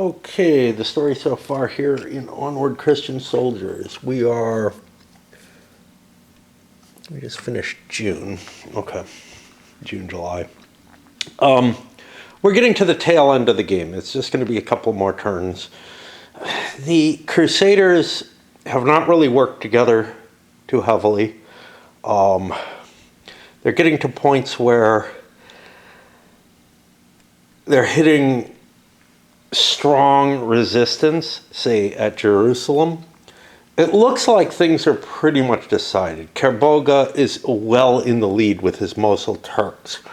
Okay, the story so far here in Onward Christian Soldiers. We just finished June. Okay, June, July. We're getting to the tail end of the game. It's just going to be a couple more turns. The Crusaders have not really worked together too heavily. They're getting to points where they're hitting strong resistance, say at Jerusalem. It looks like things are pretty much decided. Kerboga is well in the lead with his Mosul Turks.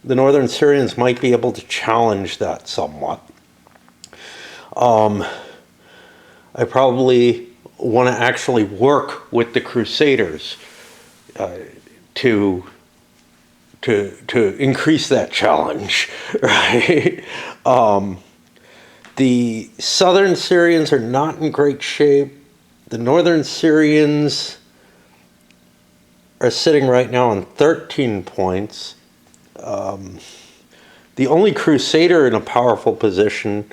The northern Syrians might be able to challenge that somewhat. I probably want to actually work with the Crusaders to increase that challenge, right? The southern Syrians are not in great shape. The northern Syrians are sitting right now on 13 points. The only Crusader in a powerful position,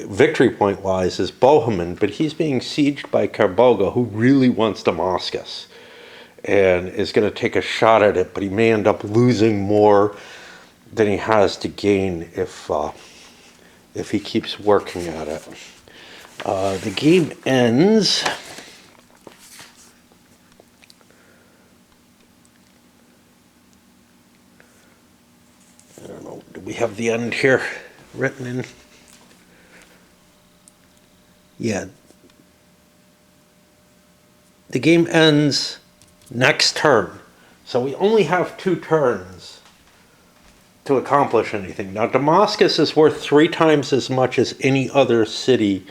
victory point-wise, is Bohemond, but he's being sieged by Kerboga, who really wants Damascus and is going to take a shot at it, but he may end up losing more than he has to gain if he keeps working at it. The game ends. I don't know, do we have the end here written in? Yeah. The game ends next turn. So we only have 2 turns to accomplish anything. Now, Damascus is worth 3 times as much as any other city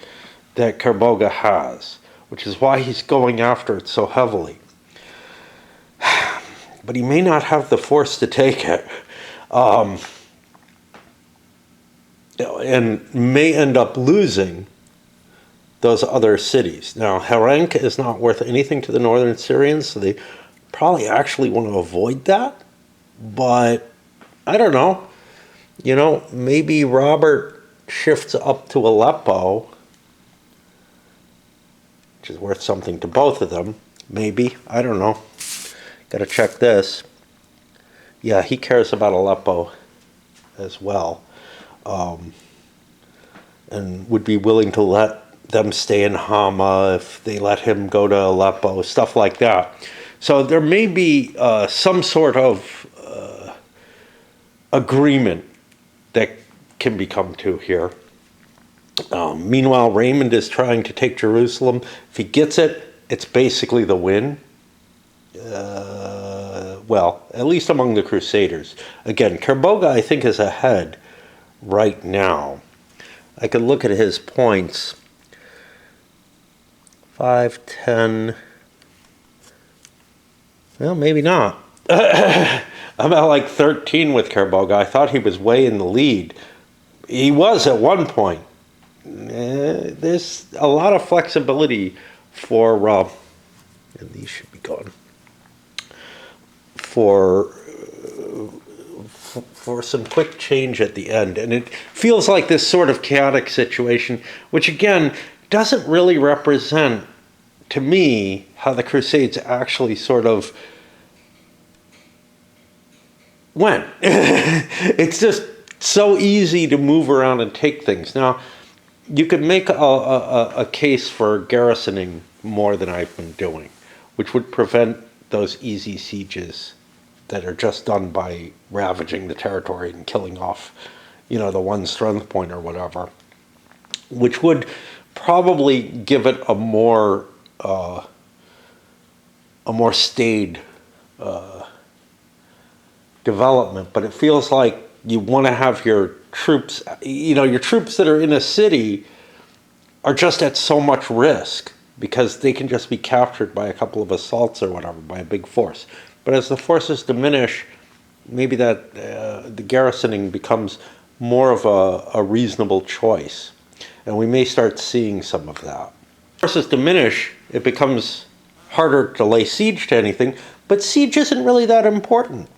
that Kerboga has, which is why he's going after it so heavily. But he may not have the force to take it, and may end up losing those other cities. Now, Herenk is not worth anything to the northern Syrians, so they probably actually want to avoid that, but I don't know. You know, maybe Robert shifts up to Aleppo, which is worth something to both of them. Maybe. I don't know. Got to check this. Yeah, he cares about Aleppo as well. And would be willing to let them stay in Hama if they let him go to Aleppo, stuff like that. So there may be some sort of agreement that can be come to here. Meanwhile, Raymond is trying to take Jerusalem. If he gets it, it's basically the win. Well, at least among the Crusaders. Again, Kerboga, I think, is ahead right now. I could look at his points. 5, 10. Well, maybe not. I'm at like 13 with Kerboga. I thought he was way in the lead. He was at one point. There's a lot of flexibility for, and these should be gone, for some quick change at the end. And it feels like this sort of chaotic situation, which again, doesn't really represent, to me, how the Crusades actually sort of went. It's just so easy to move around and take things. Now, you could make a case for garrisoning more than I've been doing, which would prevent those easy sieges that are just done by ravaging the territory and killing off, you know, the one strength point or whatever, which would probably give it a more staid development. But it feels like you want to have your troops, you know, your troops that are in a city are just at so much risk because they can just be captured by a couple of assaults or whatever, by a big force. But as the forces diminish, maybe that the garrisoning becomes more of a reasonable choice. And we may start seeing some of that. Forces diminish, it becomes harder to lay siege to anything, but siege isn't really that important.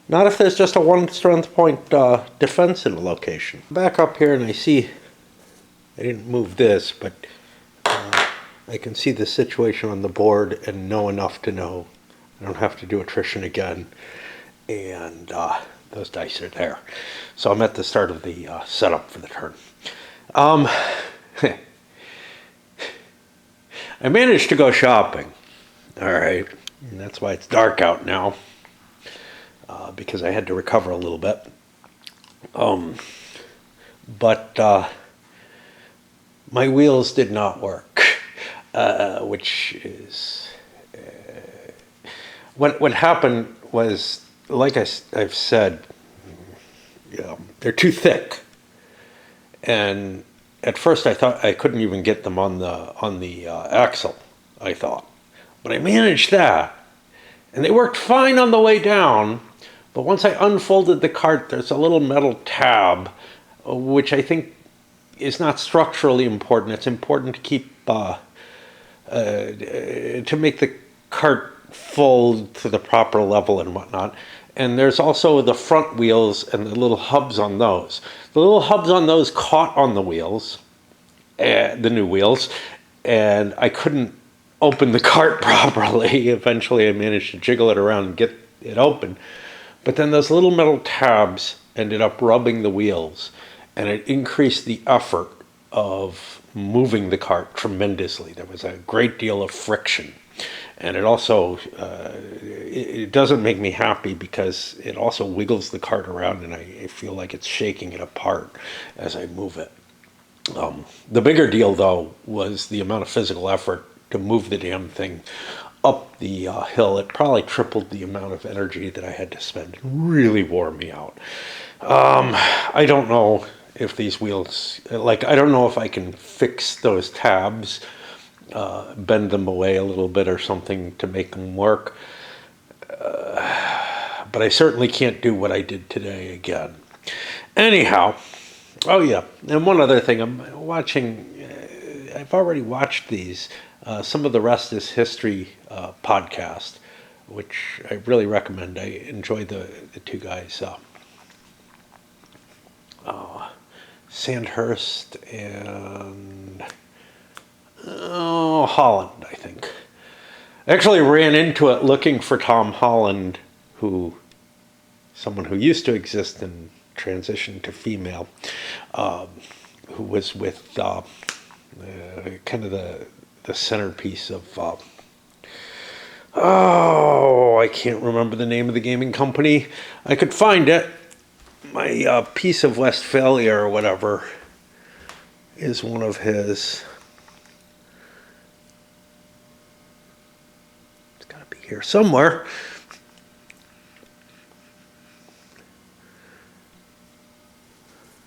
Not if there's just a 1 strength point defense in a location. Back up here and I see I didn't move this, but I can see the situation on the board and know enough to know I don't have to do attrition again. And those dice are there. So I'm at the start of the setup for the turn. I managed to go shopping. All right. And that's why it's dark out now. Because I had to recover a little bit. But my wheels did not work. Which is... What happened was, like I've said, they're too thick. And at first I thought I couldn't even get them on the axle, I thought. But I managed that. And they worked fine on the way down. But once I unfolded the cart, there's a little metal tab, which I think is not structurally important. It's important to keep, to make the cart fold to the proper level and whatnot. And there's also the front wheels and the little hubs on those. The little hubs on those caught on the wheels, the new wheels, and I couldn't open the cart properly. Eventually I managed to jiggle it around and get it open. But then those little metal tabs ended up rubbing the wheels, and it increased the effort of moving the cart tremendously. There was a great deal of friction. And it also, it doesn't make me happy because it also wiggles the cart around and I feel like it's shaking it apart as I move it. The bigger deal, though, was the amount of physical effort to move the damn thing up the hill. It probably tripled the amount of energy that I had to spend. It really wore me out. I don't know if these wheels, I don't know if I can fix those tabs, bend them away a little bit or something to make them work. But I certainly can't do what I did today again. Anyhow, oh yeah, and one other thing, I'm watching, I've already watched these, some of the Rest is History podcast, which I really recommend. I enjoy the two guys, Sandhurst and Holland, I think. I actually ran into it looking for Tom Holland, someone who used to exist and transitioned to female, who was with kind of the centerpiece of, I can't remember the name of the gaming company. I could find it. My Piece of Westphalia or whatever is one of his. It's got to be here somewhere.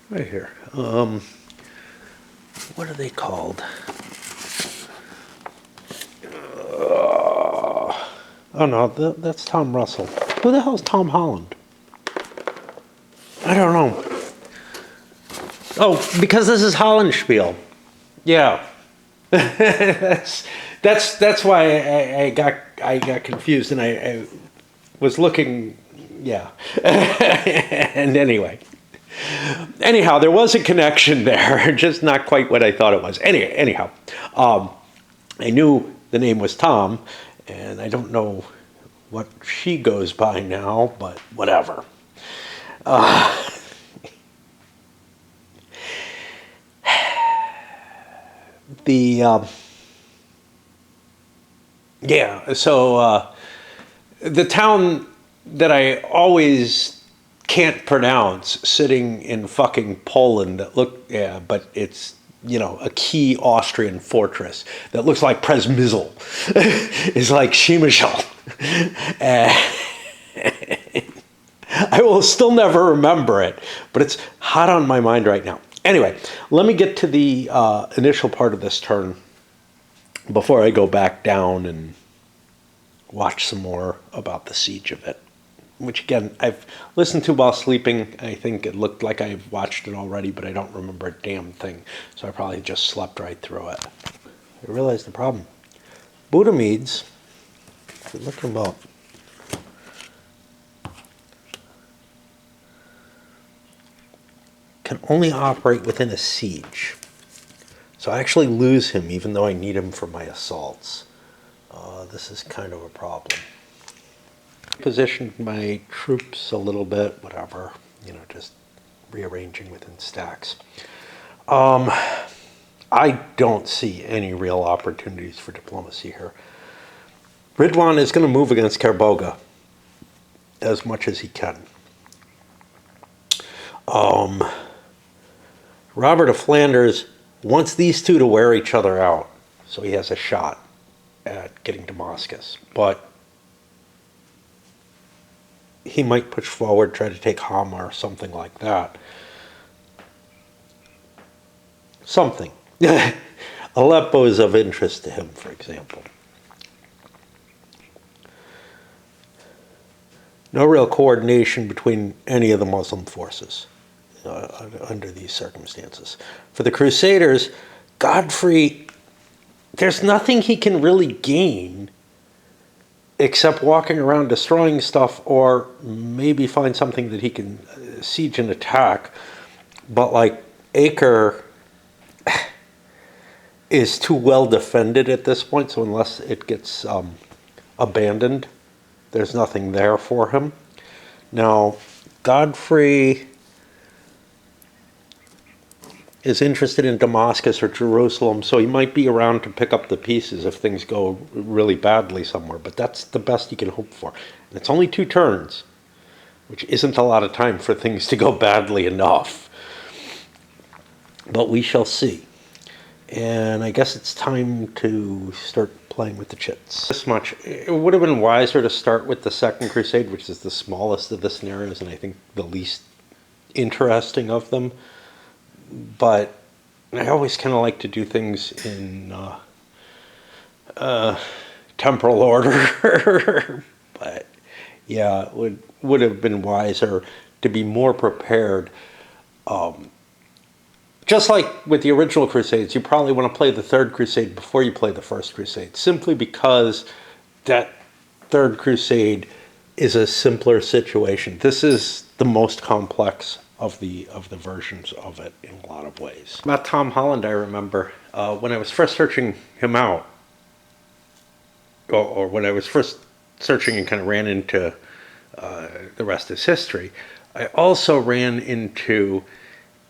Right here. What are they called? Oh no, that's Tom Russell. Who the hell is Tom Holland? I don't know. Oh, because this is Hollandspiel. Yeah. that's why I got confused and I was looking. Yeah. And anyhow, there was a connection there, just not quite what I thought it was. Anyhow, I knew the name was Tom, and I don't know what she goes by now, but whatever. The town that I always can't pronounce, sitting in fucking Poland, but it's, a key Austrian fortress that looks like Przemysl. It's like Przemysl. I will still never remember it, but it's hot on my mind right now. Anyway, let me get to the initial part of this turn before I go back down and watch some more about the siege of it, which again, I've listened to while sleeping. I think it looked like I've watched it already, but I don't remember a damn thing, so I probably just slept right through it. I realized the problem. Budamedes, if you look them up, can only operate within a siege. So I actually lose him even though I need him for my assaults. This is kind of a problem. Positioned my troops a little bit, whatever, just rearranging within stacks. I don't see any real opportunities for diplomacy here. Ridwan is going to move against Kerboga as much as he can. Robert of Flanders wants these two to wear each other out, so he has a shot at getting Damascus. But he might push forward, try to take Hama or something like that. Something. Aleppo is of interest to him, for example. No real coordination between any of the Muslim forces under these circumstances. For the Crusaders, Godfrey, there's nothing he can really gain except walking around destroying stuff, or maybe find something that he can siege and attack. But like Acre is too well defended at this point, so unless it gets abandoned, there's nothing there for him. Now, Godfrey is interested in Damascus or Jerusalem, so he might be around to pick up the pieces if things go really badly somewhere, but that's the best he can hope for. And it's only 2 turns, which isn't a lot of time for things to go badly enough. But we shall see. And I guess it's time to start playing with the chits. This much. It would have been wiser to start with the Second Crusade, which is the smallest of the scenarios and I think the least interesting of them. But I always kind of like to do things in temporal order. But yeah, it would have been wiser to be more prepared. Just like with the original Crusades, you probably want to play the Third Crusade before you play the First Crusade, simply because that Third Crusade is a simpler situation. This is the most complex of the versions of it in a lot of ways. About Tom Holland, I remember when I was first searching him out, or when I was first searching and kind of ran into the rest is history, I also ran into,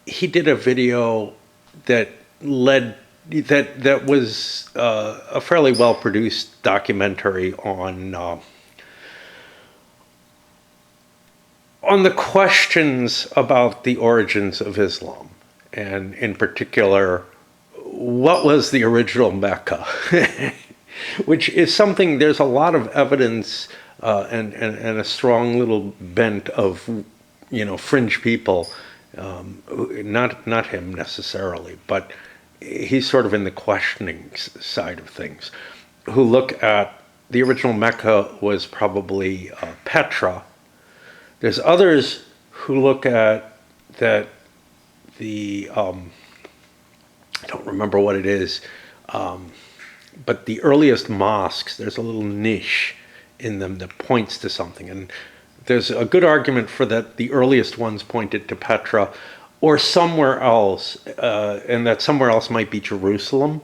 he did a video that was a fairly well produced documentary on the questions about the origins of Islam, and in particular, what was the original Mecca, which is something, there's a lot of evidence and a strong little bent of, fringe people, not him necessarily, but he's sort of in the questioning side of things, who look at the original Mecca was probably Petra. There's others who look at that I don't remember what it is, but the earliest mosques, there's a little niche in them that points to something. And there's a good argument for that the earliest ones pointed to Petra or somewhere else, and that somewhere else might be Jerusalem.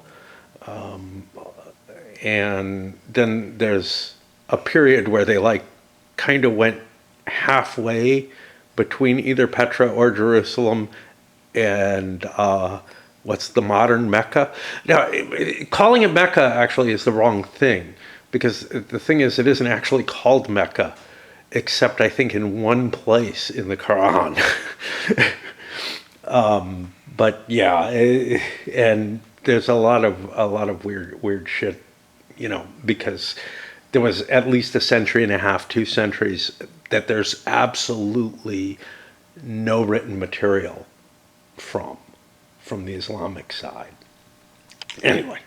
And then there's a period where they kind of went halfway between either Petra or Jerusalem and what's the modern Mecca. Now, calling it Mecca actually is the wrong thing, because the thing is, it isn't actually called Mecca, except I think in one place in the Quran. But yeah, and there's a lot of weird shit, because there was at least a century and a half, 2 centuries, that there's absolutely no written material from the Islamic side. Anyway,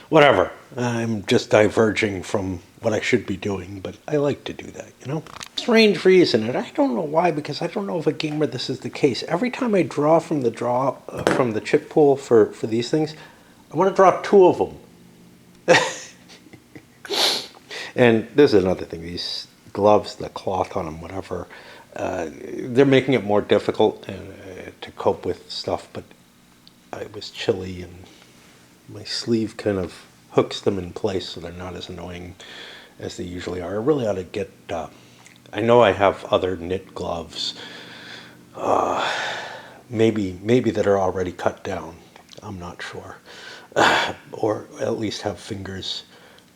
whatever. I'm just diverging from what I should be doing, but I like to do that, Strange reason, and I don't know why, because I don't know of a game where this is the case. Every time I draw from the chip pool for these things, I want to draw 2 of them. And there's another thing, these gloves, the cloth on them, whatever, they're making it more difficult to cope with stuff, but it was chilly and my sleeve kind of hooks them in place so they're not as annoying as they usually are. I really ought to get, I know I have other knit gloves, maybe that are already cut down. I'm not sure. Or at least have fingers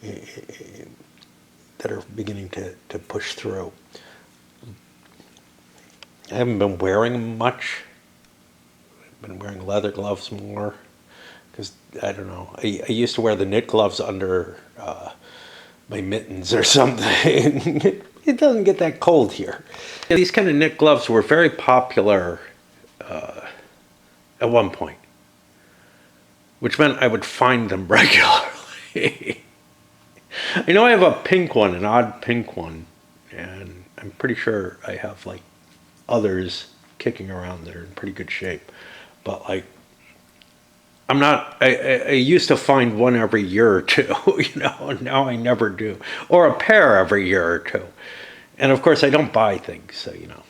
that are beginning to push through. I haven't been wearing them much. I've been wearing leather gloves more because, I don't know, I used to wear the knit gloves under my mittens or something. It doesn't get that cold here. These kind of knit gloves were very popular at one point, which meant I would find them regularly. I know I have a pink one, an odd pink one, and I'm pretty sure I have like others kicking around that are in pretty good shape. But like, I'm not, I used to find one every year or two, you know, and now I never do. Or a pair every year or two. And of course I don't buy things, so you know.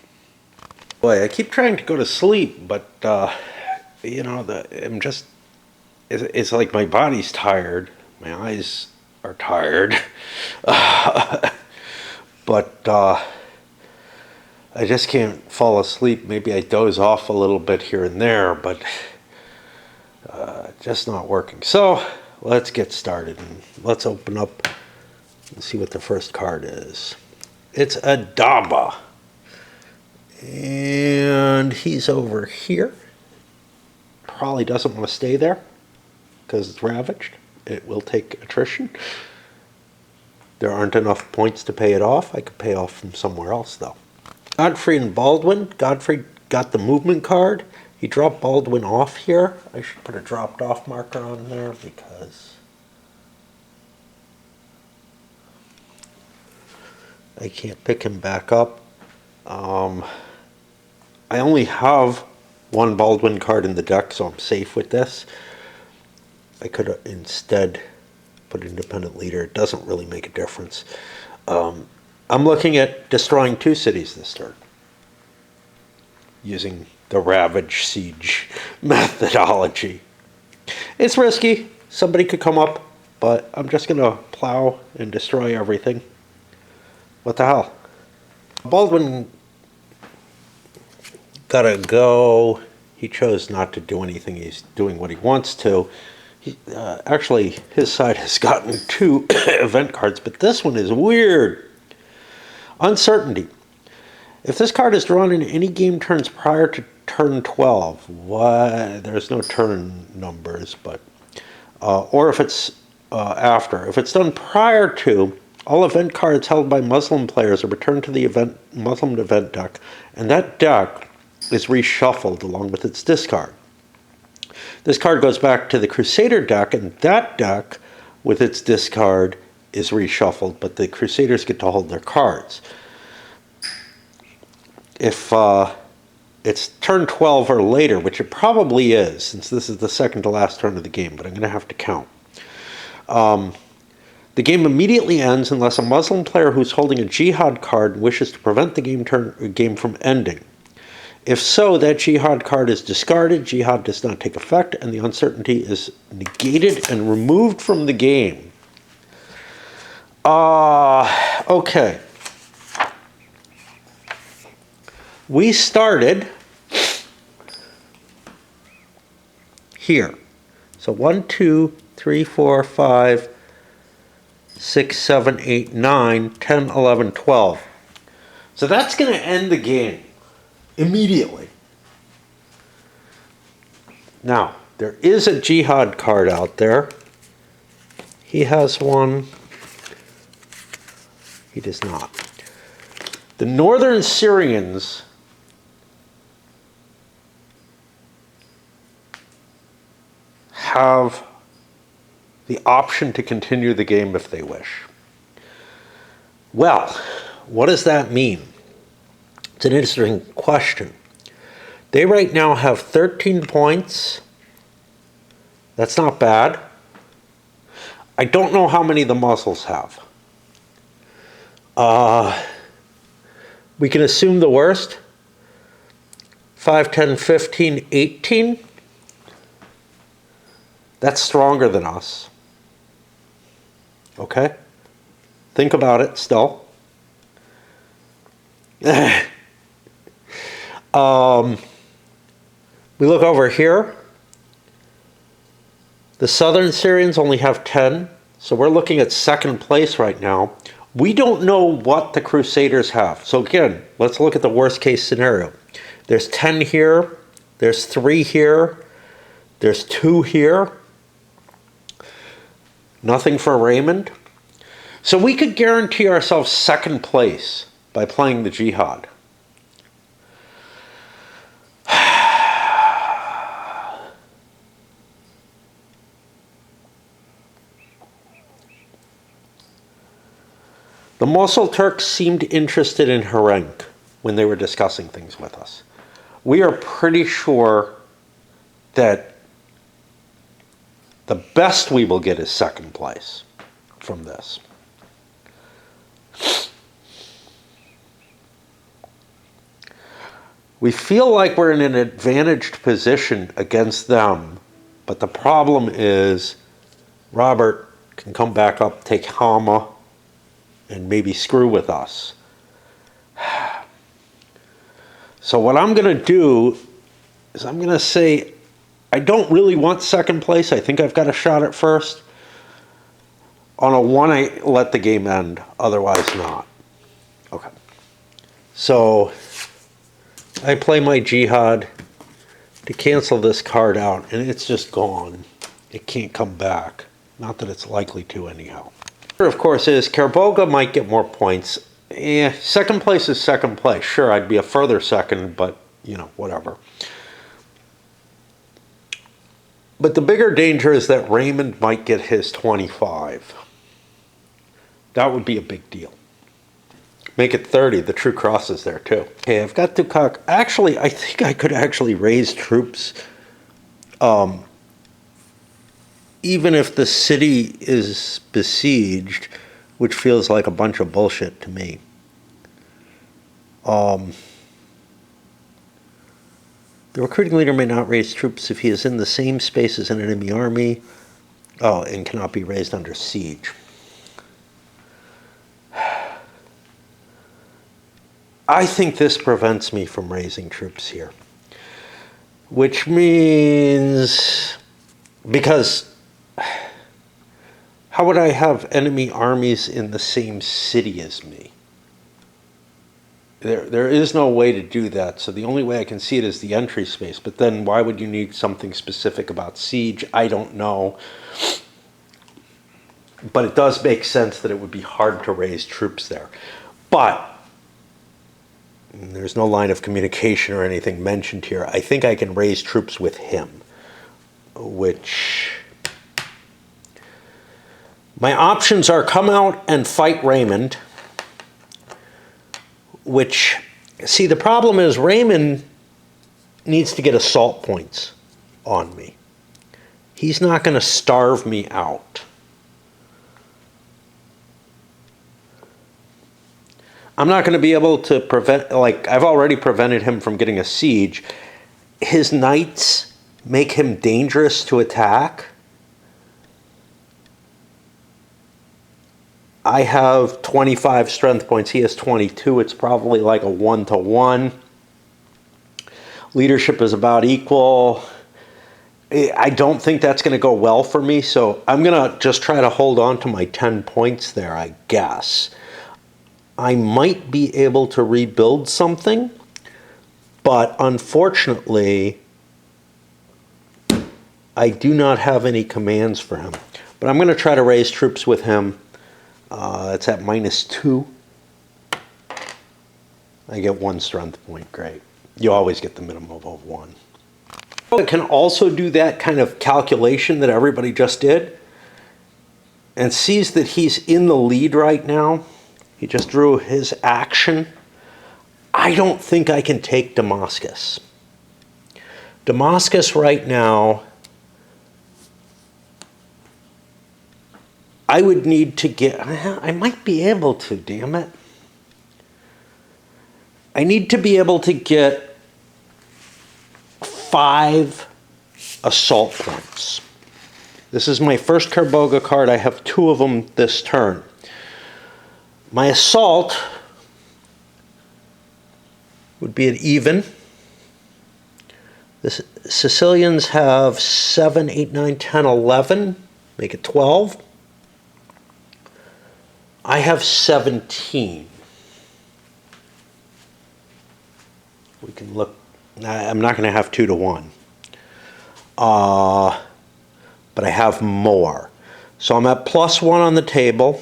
Boy, I keep trying to go to sleep, but you know, I'm just, it's like my body's tired, my eyes are tired, but I just can't fall asleep. Maybe I doze off a little bit here and there, but just not working. So let's get started and let's open up and see what the first card is. It's a Daba, and he's over here. Probably doesn't want to stay there because it's ravaged. It will take attrition. There aren't enough points to pay it off. I could pay off from somewhere else though. Godfrey and Baldwin. Godfrey got the movement card. He dropped Baldwin off here. I should put a dropped off marker on there because I can't pick him back up. I only have one Baldwin card in the deck, so I'm safe with this. I could instead put independent leader. It doesn't really make a difference. I'm looking at destroying 2 cities this turn using the Ravage Siege methodology. It's risky. Somebody could come up, but I'm just going to plow and destroy everything. What the hell? Baldwin gotta go. He chose not to do anything. He's doing what he wants to. Actually, his side has gotten 2 event cards, but this one is weird. Uncertainty. If this card is drawn in any game turns prior to turn 12, there's no turn numbers, but or if it's after. If it's done prior to, all event cards held by Muslim players are returned to the Muslim event deck, and that deck is reshuffled along with its discard. This card goes back to the Crusader deck, and that deck with its discard is reshuffled, but the Crusaders get to hold their cards. If it's turn 12 or later, which it probably is, since this is the second to last turn of the game, but I'm going to have to count. The game immediately ends unless a Muslim player who's holding a jihad card wishes to prevent the game from ending. If so, that jihad card is discarded, jihad does not take effect, and the uncertainty is negated and removed from the game. Okay. We started here. So 1, 2, 3, 4, 5, 6, 7, 8, 9, 10, 11, 12. So that's going to end the game immediately. Now, there is a jihad card out there. He has one. He does not. The northern Syrians have the option to continue the game if they wish. Well, what does that mean? It's an interesting question. They right now have 13 points. That's not bad. I don't know how many the Muslims have. We can assume the worst. 5, 10, 15, 18. That's stronger than us. Okay? Think about it still. We look over here. The Southern Syrians only have 10, so we're looking at second place right now. We don't know what the Crusaders have. So again, let's look at the worst case scenario. There's 10 here, there's 3 here, there's 2 here. Nothing for Raymond. So we could guarantee ourselves second place by playing the Jihad. The Mosul Turks seemed interested in Harenk when they were discussing things with us. We are pretty sure that the best we will get is second place from this. We feel like we're in an advantaged position against them, but the problem is Robert can come back up, take Hama, and maybe screw with us. So what I'm going to do is I'm going to say I don't really want second place. I think I've got a shot at first. On a 1, I let the game end. Otherwise not. Okay. So I play my Jihad to cancel this card out, and it's just gone. It can't come back. Not that it's likely to anyhow. Of course, is Kerboga might get more points. Second place is second place. Sure, I'd be a further second, but, you know, whatever. But the bigger danger is that Raymond might get his 25. That would be a big deal. Make it 30. The True Cross is there, too. Okay, I've got Dukak. Actually, I think I could actually raise troops even if the city is besieged, which feels like a bunch of bullshit to me. The recruiting leader may not raise troops if he is in the same space as an enemy army, and cannot be raised under siege. I think this prevents me from raising troops here. Which means, because how would I have enemy armies in the same city as me? There is no way to do that, so the only way I can see it is the entry space. But then why would you need something specific about siege? I don't know. But it does make sense that it would be hard to raise troops there. But there's no line of communication or anything mentioned here. I think I can raise troops with him, which... My options are come out and fight Raymond, which, see, the problem is Raymond needs to get assault points on me. He's not going to starve me out. I'm not going to be able to prevent, like, I've already prevented him from getting a siege. His knights make him dangerous to attack. I have 25 strength points. He has 22. It's probably like a 1-to-1. Leadership is about equal. I don't think that's going to go well for me, so I'm going to just try to hold on to my 10 points there, I guess. I might be able to rebuild something, but unfortunately, I do not have any commands for him. But I'm going to try to raise troops with him. It's at -2. I get 1 strength point. Great. You always get the minimum of 1. It can also do that kind of calculation that everybody just did and sees that he's in the lead right now. He just drew his action. I don't think I can take Damascus. Damascus right now, I would need to get, I might be able to, damn it. I need to be able to get 5 assault points. This is my first Kerboga card. I have 2 of them this turn. My assault would be an even. The Sicilians have 7, 8, 9, 10, 11. Make it 12. I have 17. We can look. I'm not going to have 2 to 1. But I have more. So I'm at +1 on the table.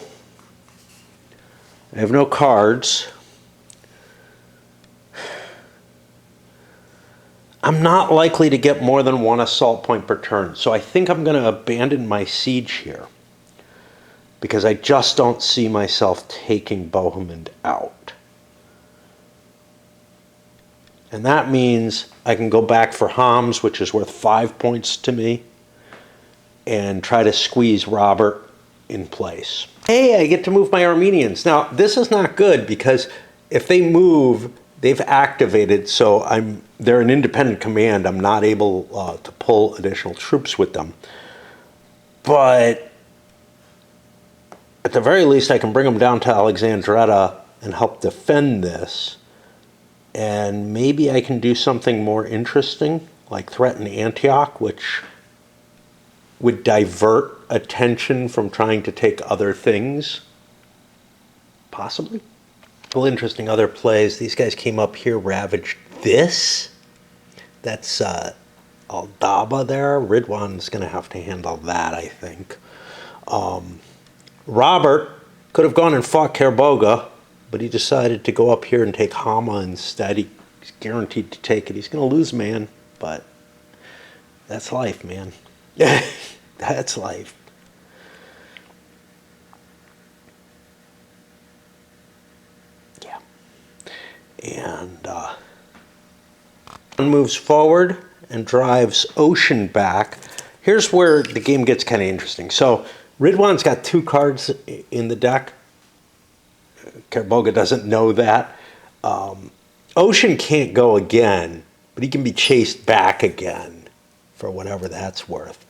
I have no cards. I'm not likely to get more than 1 assault point per turn, so I think I'm going to abandon my siege here because I just don't see myself taking Bohemond out. And that means I can go back for Homs, which is worth 5 points to me, and try to squeeze Robert in place. Hey, I get to move my Armenians. Now, this is not good because if they move, they've activated, so they're an independent command. I'm not able to pull additional troops with them. But at the very least, I can bring them down to Alexandretta and help defend this. And maybe I can do something more interesting, like threaten Antioch, which would divert attention from trying to take other things. Possibly. Well, interesting other plays. These guys came up here, ravaged this. That's Aldaba there. Ridwan's going to have to handle that, I think. Robert could have gone and fought Kerboga, but he decided to go up here and take Hama instead. He's guaranteed to take it. He's going to lose, man, but that's life, man. That's life. Yeah. And one moves forward and drives Ocean back. Here's where the game gets kind of interesting. So Ridwan's got 2 cards in the deck. Kerboga doesn't know that. Ocean can't go again, but he can be chased back again for whatever that's worth.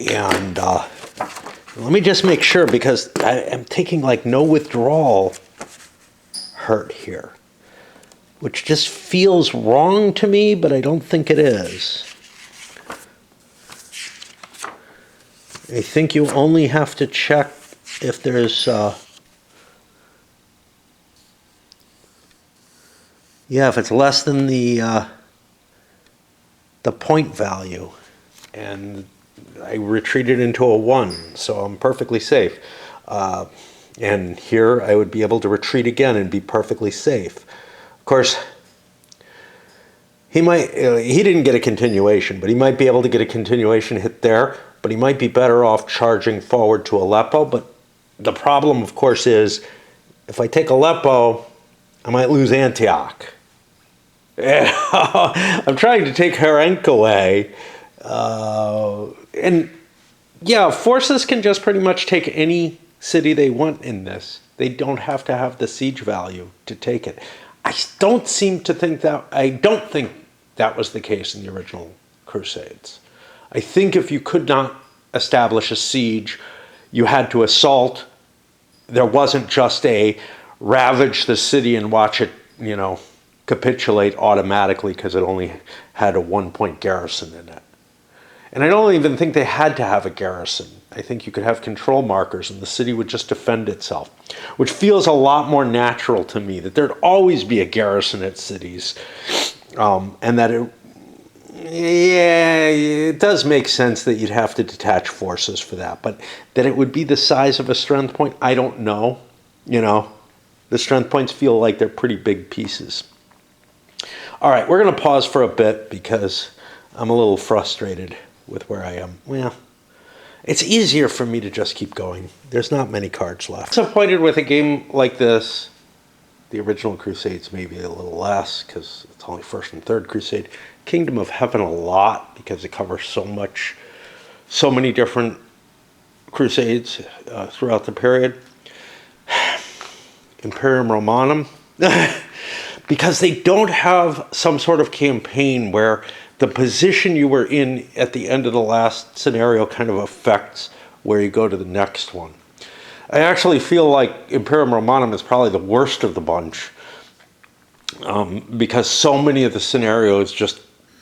And let me just make sure, because I'm taking like no withdrawal hurt here, which just feels wrong to me, but I don't think it is. I think you only have to check if there's yeah, if it's less than the point value, and I retreated into a 1, so I'm perfectly safe. And here I would be able to retreat again and be perfectly safe. Of course, he didn't get a continuation, but he might be able to get a continuation hit there, but he might be better off charging forward to Aleppo. But the problem, of course, is if I take Aleppo, I might lose Antioch. I'm trying to take Herenk away. And yeah, forces can just pretty much take any city they want in this. They don't have to have the siege value to take it. I don't think that was the case in the original Crusades. I think if you could not establish a siege, you had to assault. There wasn't just a ravage the city and watch it, capitulate automatically because it only had a 1-point garrison in it. And I don't even think they had to have a garrison. I think you could have control markers and the city would just defend itself, which feels a lot more natural to me, that there'd always be a garrison at cities. And that it does make sense that you'd have to detach forces for that. But that it would be the size of a strength point, I don't know. The strength points feel like they're pretty big pieces. All right, we're going to pause for a bit because I'm a little frustrated with where I am. Well, it's easier for me to just keep going. There's not many cards left. Disappointed with a game like this. The original Crusades maybe a little less because it's only First and Third Crusade. Kingdom of Heaven a lot because it covers so many different Crusades throughout the period. Imperium Romanum. Because they don't have some sort of campaign where the position you were in at the end of the last scenario kind of affects where you go to the next one. I actually feel like Imperium Romanum is probably the worst of the bunch, because so many of the scenarios just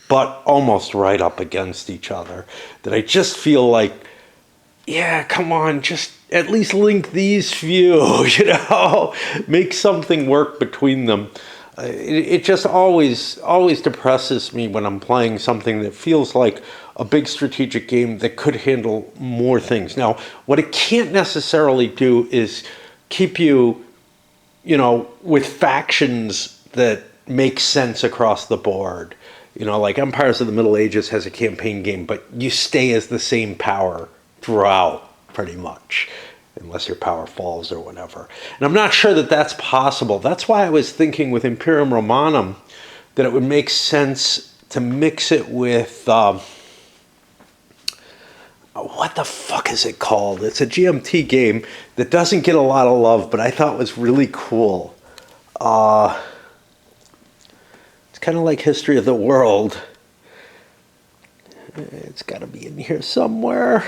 butt almost right up against each other that I just feel like, yeah, come on, just at least link these few, make something work between them. It just always depresses me when I'm playing something that feels like a big strategic game that could handle more things. Now, what it can't necessarily do is keep you, with factions that make sense across the board. Like Empires of the Middle Ages has a campaign game, but you stay as the same power throughout, pretty much, unless your power falls or whatever. And I'm not sure that that's possible. That's why I was thinking with Imperium Romanum that it would make sense to mix it with, what the fuck is it called? It's a GMT game that doesn't get a lot of love, but I thought was really cool. It's kind of like History of the World. It's got to be in here somewhere.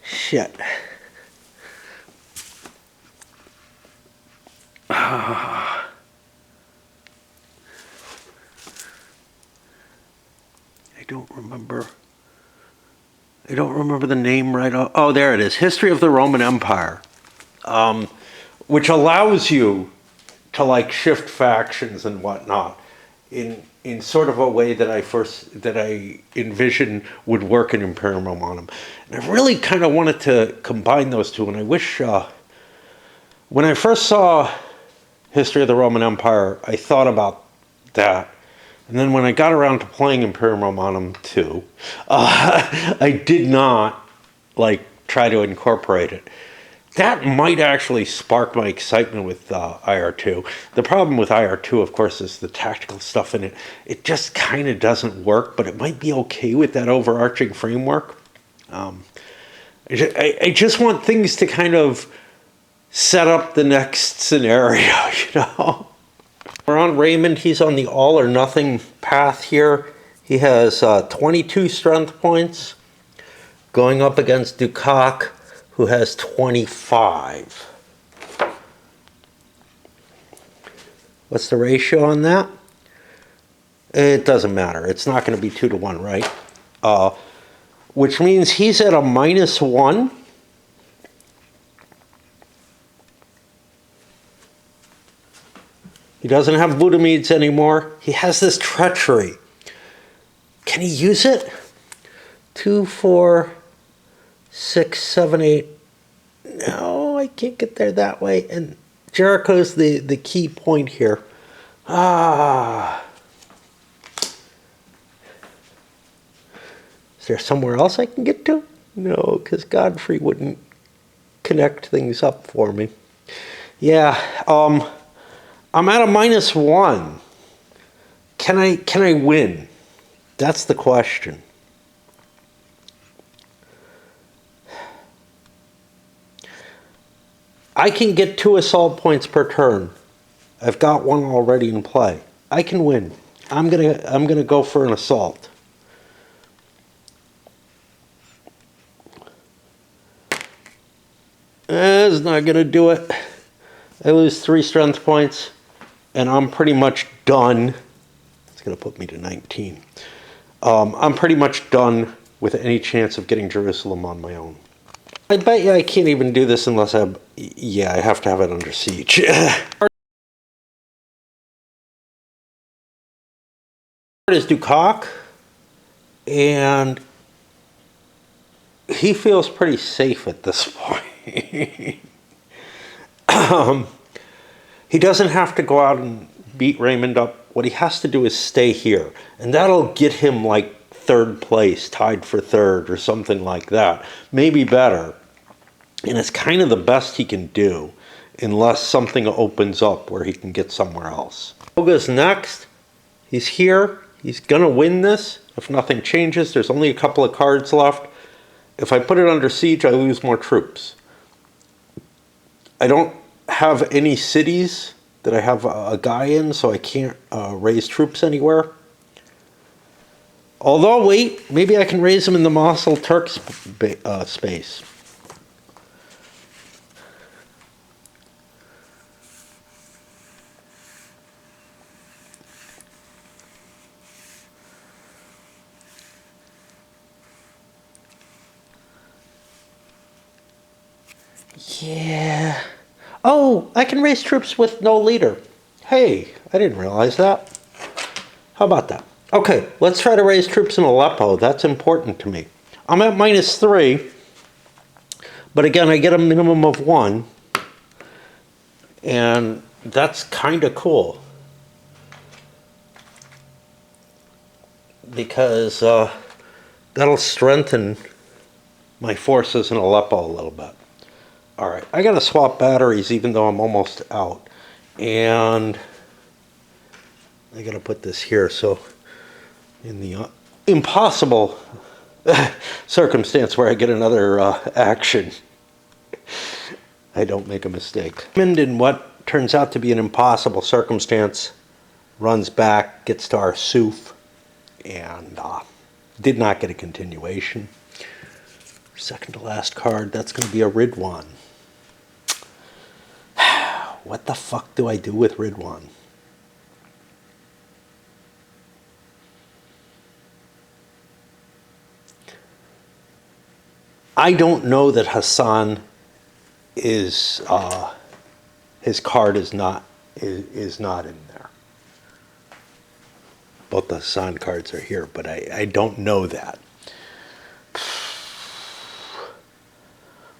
Shit. I don't remember. I don't remember the name right off. Oh, there it is. History of the Roman Empire, which allows you to like shift factions and whatnot in sort of a way that I envision would work in Imperium Romanum. And I really kind of wanted to combine those two, and I wish when I first saw History of the Roman Empire, I thought about that. And then when I got around to playing Imperium Romanum 2, I did not try to incorporate it. That might actually spark my excitement with IR2. The problem with IR2, of course, is the tactical stuff in it. It just kind of doesn't work, but it might be okay with that overarching framework. I just want things to kind of set up the next scenario, We're on Raymond. He's on the all or nothing path here. He has 22 strength points going up against Dukak, who has 25. What's the ratio on that? It doesn't matter. It's not going to be 2 to 1, right? Which means he's at a -1. He doesn't have Budimides anymore. He has this treachery. Can he use it? 2, 4, 6, 7, 8. No, I can't get there that way. And Jericho's the key point here. Is there somewhere else I can get to? No, because Godfrey wouldn't connect things up for me. Yeah, I'm at a -1. Can I win? That's the question. I can get 2 assault points per turn. I've got 1 already in play. I can win. I'm gonna go for an assault. It's not gonna do it. I lose 3 strength points, and I'm pretty much done. It's gonna put me to 19. I'm pretty much done with any chance of getting Jerusalem on my own. I bet you I can't even do this unless I have to have it under siege. Is Dukak, and he feels pretty safe at this point. He doesn't have to go out and beat Raymond up. What he has to do is stay here, and that'll get him like 3rd place, tied for 3rd or something like that, maybe better. And it's kind of the best he can do unless something opens up where he can get somewhere else. Oga's next. He's here. He's gonna win this if nothing changes. There's only a couple of cards left. If I put it under siege, I lose more troops. I don't have any cities that I have a guy in, so I can't raise troops anywhere. Although, wait, maybe I can raise him in the Mosul Turk space. Yeah. Oh, I can raise troops with no leader. Hey, I didn't realize that. How about that? Okay, let's try to raise troops in Aleppo. That's important to me. I'm at -3, but again, I get a minimum of 1, and that's kind of cool because that'll strengthen my forces in Aleppo a little bit. All right, I gotta swap batteries even though I'm almost out, and I gotta put this here so in the impossible circumstance where I get another action, I don't make a mistake. And in what turns out to be an impossible circumstance, runs back, gets to our Suf, and did not get a continuation. Second to last card, that's going to be a Ridwan. What the fuck do I do with Ridwan? I don't know that Hassan is his card is not in there. Both the Hassan cards are here, but I don't know that.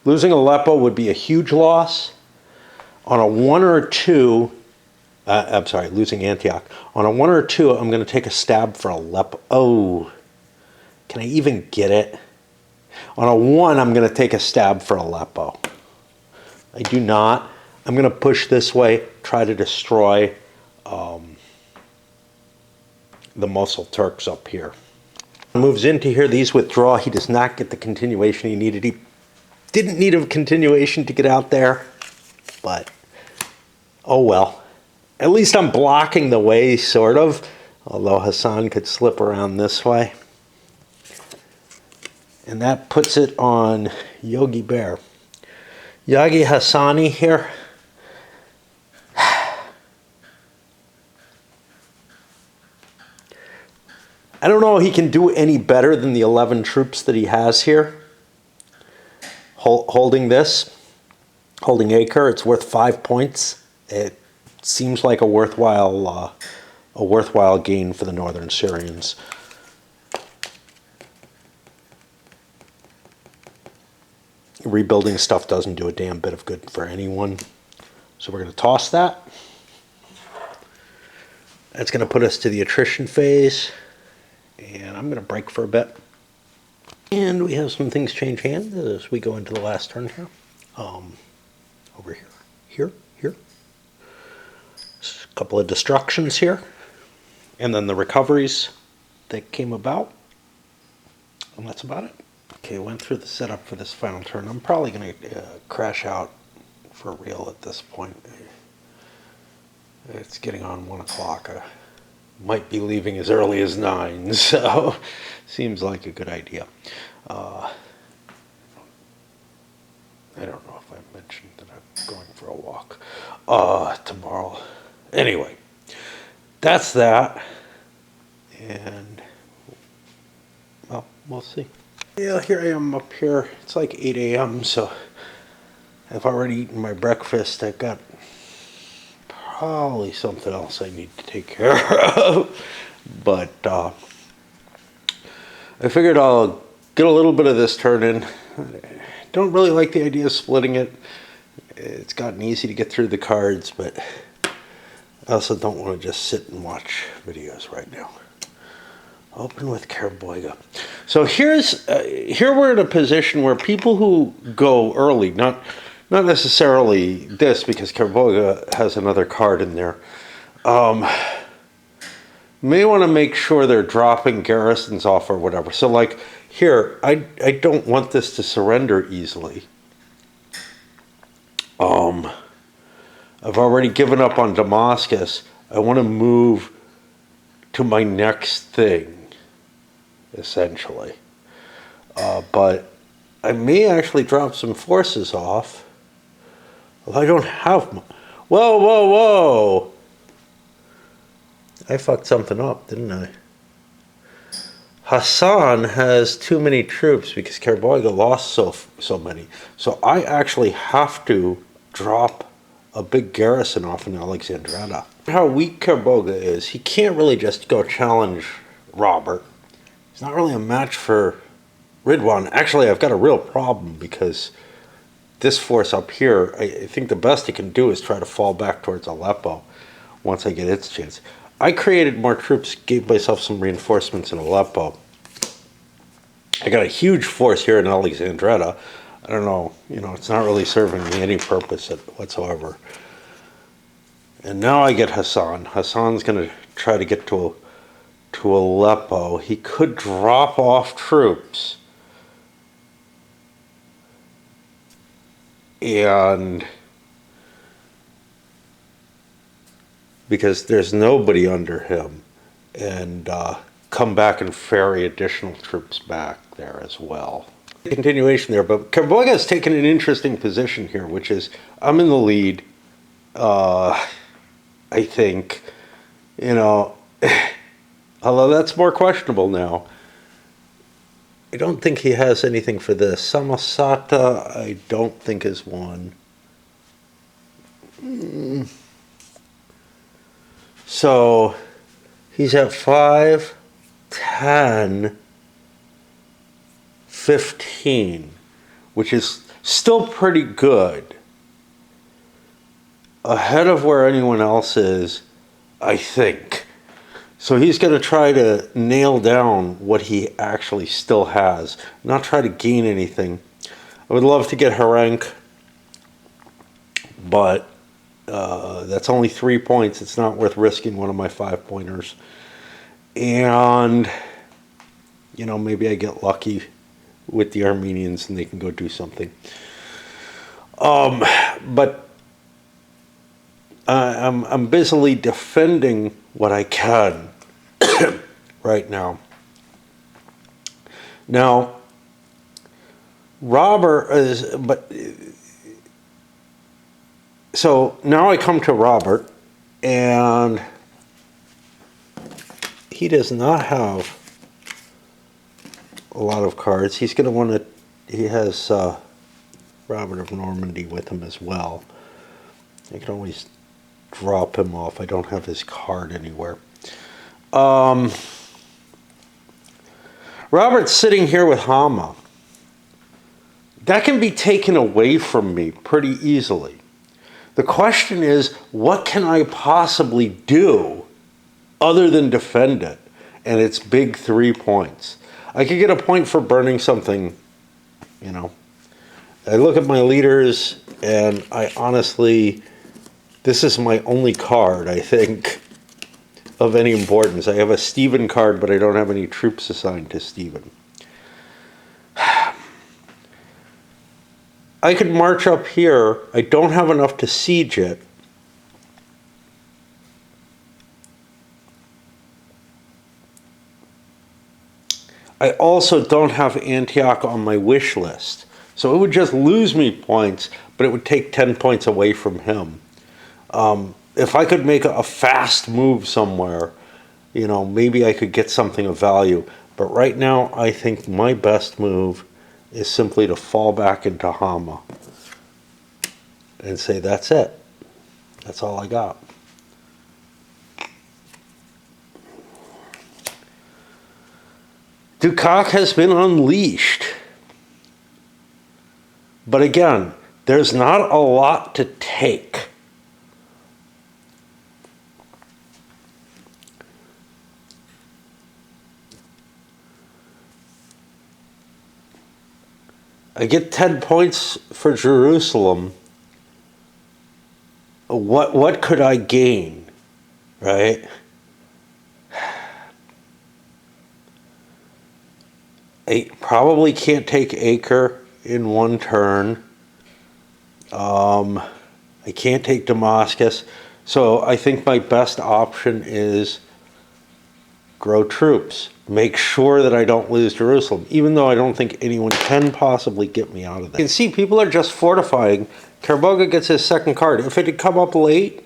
Losing Aleppo would be a huge loss. On a 1 or a 2, I'm sorry, losing Antioch. On a 1 or a 2, I'm going to take a stab for Aleppo. Oh, can I even get it? On a 1, I'm going to take a stab for Aleppo. I do not. I'm going to push this way, try to destroy the Mosul Turks up here. Moves into here, these withdraw. He does not get the continuation he needed. He didn't need a continuation to get out there, but oh well. At least I'm blocking the way, sort of, although Hassan could slip around this way. And that puts it on Yogi Bear. Yagi Hassani here. I don't know if he can do any better than the 11 troops that he has here. Holding this, holding Acre, it's worth 5 points. It seems like a worthwhile gain for the Northern Syrians. Rebuilding stuff doesn't do a damn bit of good for anyone. So we're going to toss that. That's going to put us to the attrition phase. And I'm going to break for a bit. And we have some things change hands as we go into the last turn here. Over here. Just a couple of destructions here. And then the recoveries that came about. And that's about it. Okay, went through the setup for this final turn. I'm probably going to crash out for real at this point. It's getting on 1 o'clock. I might be leaving as early as 9, so seems like a good idea. I don't know if I mentioned that I'm going for a walk tomorrow. Anyway, that's that. And, well, we'll see. Yeah, here I am up here. It's like 8 a.m., so I've already eaten my breakfast. I've got probably something else I need to take care of. But I figured I'll get a little bit of this turn in. I don't really like the idea of splitting it. It's gotten easy to get through the cards, but I also don't want to just sit and watch videos right now. Open with Kerboiga. So here we're in a position where people who go early, not necessarily this, because Kerboiga has another card in there, may want to make sure they're dropping garrisons off or whatever. So like here, I don't want this to surrender easily. I've already given up on Damascus. I want to move to my next thing. essentially. But I may actually drop some forces off. Well, I don't have my... Whoa, whoa, whoa! I fucked something up, didn't I? Hassan has too many troops because Kerboiga lost so many. So I actually have to drop a big garrison off in Alexandretta. How weak Kerboiga is, he can't really just go challenge Robert. He's not really a match for Ridwan. Actually, I've got a real problem because this force up here, I think the best he can do is try to fall back towards Aleppo once I get its chance. I created more troops, gave myself some reinforcements in Aleppo. I got a huge force here in Alexandretta. I don't know, it's not really serving me any purpose whatsoever. And now I get Hassan. Hassan's going to try to get to Aleppo. He could drop off troops. And because there's nobody under him, and come back and ferry additional troops back there as well. Continuation there, but Kerboiga has taken an interesting position here, which is I'm in the lead. I think, although that's more questionable now. I don't think he has anything for this. Samosata, I don't think is one. So he's at 5, 10, 15, which is still pretty good. Ahead of where anyone else is, I think. So he's going to try to nail down what he actually still has, not try to gain anything. I would love to get Harank, but that's only 3 points. It's not worth risking one of my 5-pointers. And, maybe I get lucky with the Armenians and they can go do something. But I'm busily defending what I can right now. Now, Robert is, so now I come to Robert, and he does not have a lot of cards. He's going to want to, he has Robert of Normandy with him as well. I can always drop him off. I don't have his card anywhere. Robert's sitting here with Hama. That can be taken away from me pretty easily. The question is, what can I possibly do other than defend it? And it's big 3 points. I could get a point for burning something, I look at my leaders, and I honestly, this is my only card, I think, of any importance. I have a Stephen card, but I don't have any troops assigned to Stephen. I could march up here. I don't have enough to siege it. I also don't have Antioch on my wish list. So it would just lose me points, but it would take 10 points away from him. If I could make a fast move somewhere, maybe I could get something of value. But right now, I think my best move is simply to fall back into Hama and say, that's it. That's all I got. Dukak has been unleashed. But again, there's not a lot to take. I get 10 points for Jerusalem. What could I gain, right? I probably can't take Acre in one turn. I can't take Damascus. So I think my best option is grow troops. Make sure that I don't lose Jerusalem, even though I don't think anyone can possibly get me out of that. You can see people are just fortifying. Kerboga gets his second card. If it had come up late,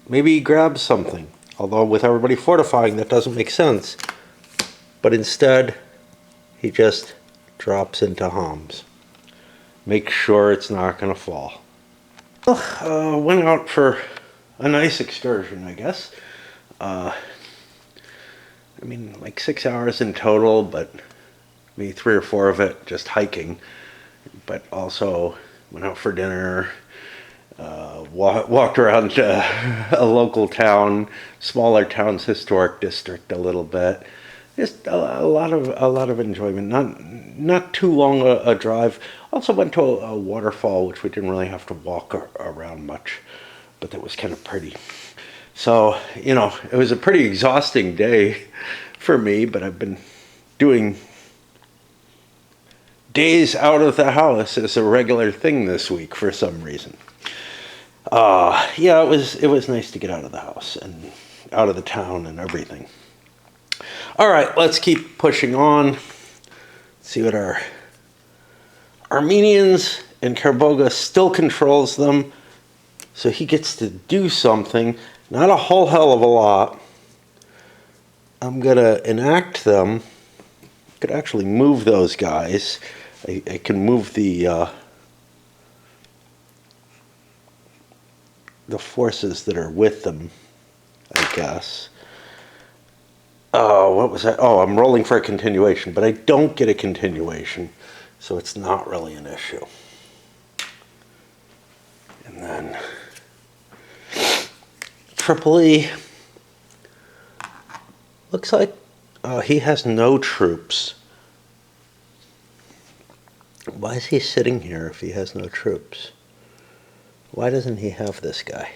maybe he grabs something. Although with everybody fortifying, that doesn't make sense. But instead, he just drops into Homs. Make sure it's not going to fall. Went out for a nice excursion, I guess. I mean, like 6 hours in total, but maybe 3 or 4 of it just hiking. But also went out for dinner, walked around a local town, smaller town's historic district a little bit. Just a lot of enjoyment. Not too long a drive. Also went to a waterfall, which we didn't really have to walk around much, but that was kind of pretty. So, you know, it was a pretty exhausting day for me, but I've been doing days out of the house as a regular thing this week for some reason. Yeah, it was nice to get out of the house and out of the town and everything. All right, let's keep pushing on. See what our Armenians, and Kerboga still controls them, so he gets to do something. Not a whole hell of a lot. I'm going to enact them. I could actually move those guys. I can move the forces that are with them, I guess. Oh, what was that? Oh, I'm rolling for a continuation, but I don't get a continuation, so it's not really an issue. And then Tripoli, looks like he has no troops. Why is he sitting here if he has no troops? Why doesn't he have this guy?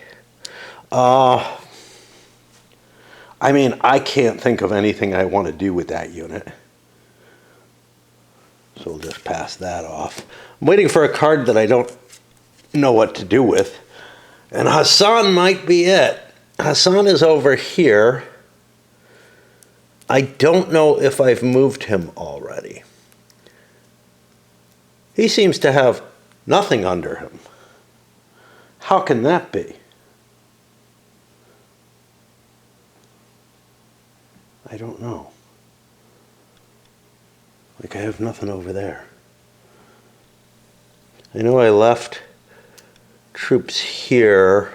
I mean, I can't think of anything I want to do with that unit. So we'll just pass that off. I'm waiting for a card that I don't know what to do with. And Hassan might be it. Hassan is over here. I don't know if I've moved him already. He seems to have nothing under him. How can that be? I don't know. Like I have nothing over there. I know I left troops here.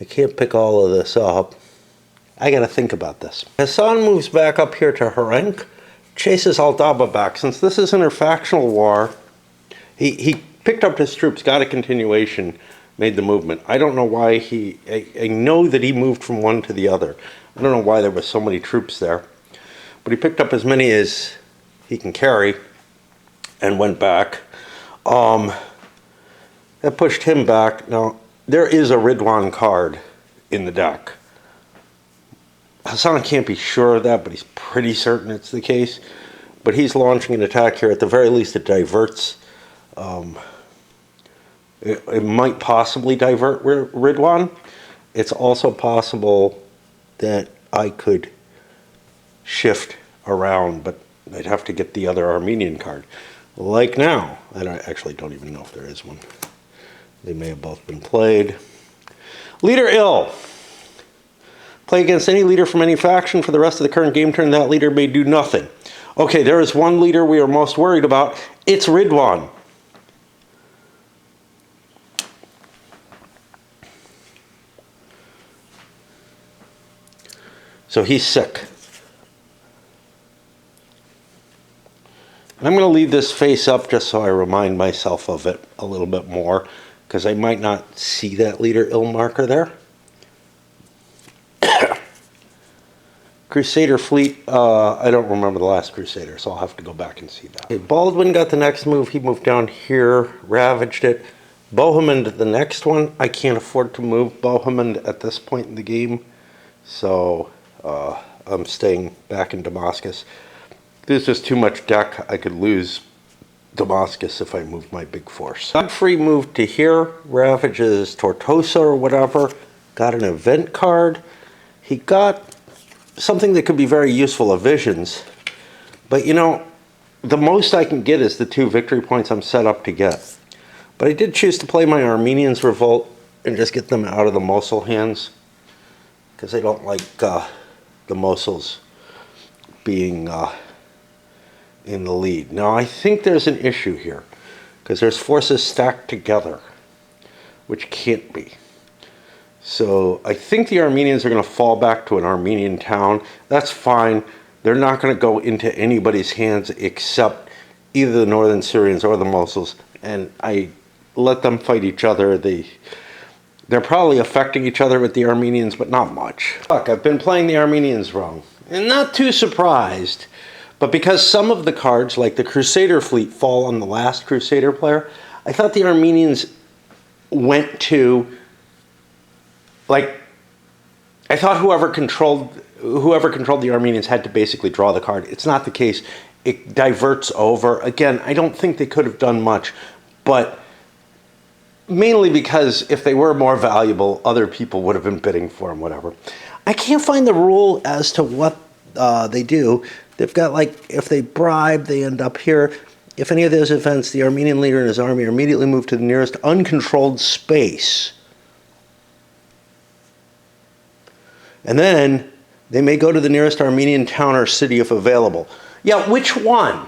I can't pick all of this up. I gotta think about this. Hassan moves back up here to Harenk, chases Aldaba back. Since this is an interfactional war, he picked up his troops, got a continuation, made the movement. I don't know why I know that he moved from one to the other. I don't know why there were so many troops there. But he picked up as many as he can carry and went back. That pushed him back. Now, there is a Ridwan card in the deck. Hassan can't be sure of that, but he's pretty certain it's the case. But he's launching an attack here. At the very least, it diverts. It might possibly divert Ridwan. It's also possible that I could shift around, but I'd have to get the other Armenian card. Like now. I actually don't even know if there is one. They may have both been played. Leader ill. Play against any leader from any faction for the rest of the current game turn. That leader may do nothing. Okay, there is one leader we are most worried about. It's Ridwan. So he's sick. And I'm going to leave this face up just so I remind myself of it a little bit more, because I might not see that leader ill marker there. Crusader fleet, I don't remember the last Crusader, so I'll have to go back and see that. Okay, Baldwin got the next move. He moved down here, ravaged it. Bohemond the next one. I can't afford to move Bohemond at this point in the game, so I'm staying back in Damascus. There's just too much deck. I could lose Damascus if I move my big force. Godfrey moved to here, ravages Tortosa or whatever, got an event card. he got something that could be very useful of visions. But you know, the most I can get is the 2 victory points I'm set up to get. But I did choose to play my Armenians Revolt and just get them out of the Mosul hands, because I don't like the Mosuls being in the lead. Now I think there's an issue here, because there's forces stacked together, which can't be. So I think the Armenians are going to fall back to an Armenian town. That's fine. They're not going to go into anybody's hands except either the Northern Syrians or the Mosuls. And I let them fight each other. They're probably affecting each other with the Armenians, but not much. Fuck, I've been playing the Armenians wrong. And not too surprised. But because some of the cards, like the Crusader fleet, fall on the last Crusader player, I thought the Armenians went to... Like, I thought whoever controlled the Armenians had to basically draw the card. It's not the case. It diverts over. Again, I don't think they could have done much, but mainly because if they were more valuable, other people would have been bidding for them, whatever. I can't find the rule as to what they do. They've got, like, if they bribe, they end up here. If any of those events, the Armenian leader and his army are immediately moved to the nearest uncontrolled space. And then they may go to the nearest Armenian town or city if available. Yeah, which one?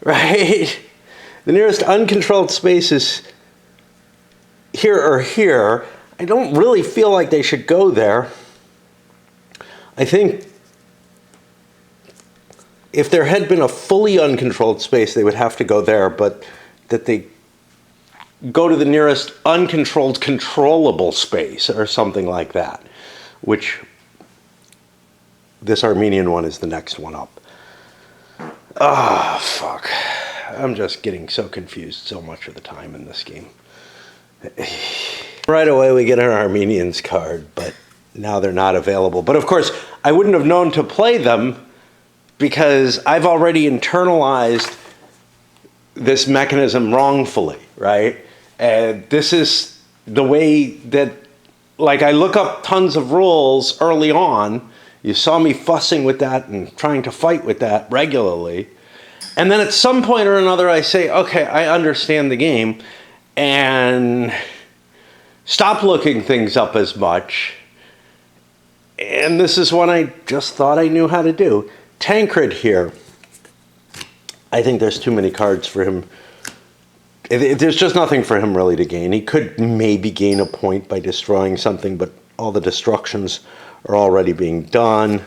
Right? The nearest uncontrolled space is here or here. I don't really feel like they should go there. I think if there had been a fully uncontrolled space, they would have to go there, but that they go to the nearest uncontrolled, controllable space or something like that. Which this Armenian one is the next one up. Ah, fuck. I'm just getting so confused so much of the time in this game. Right away we get an Armenians card, but now they're not available. But of course, I wouldn't have known to play them because I've already internalized this mechanism wrongfully, right? And this is the way that, like, I look up tons of rules early on. You saw me fussing with that and trying to fight with that regularly. And then at some point or another, I say, okay, I understand the game, and stop looking things up as much. And this is what I just thought I knew how to do. Tancred here. I think there's too many cards for him. There's just nothing for him really to gain. He could maybe gain a point by destroying something, but all the destructions are already being done.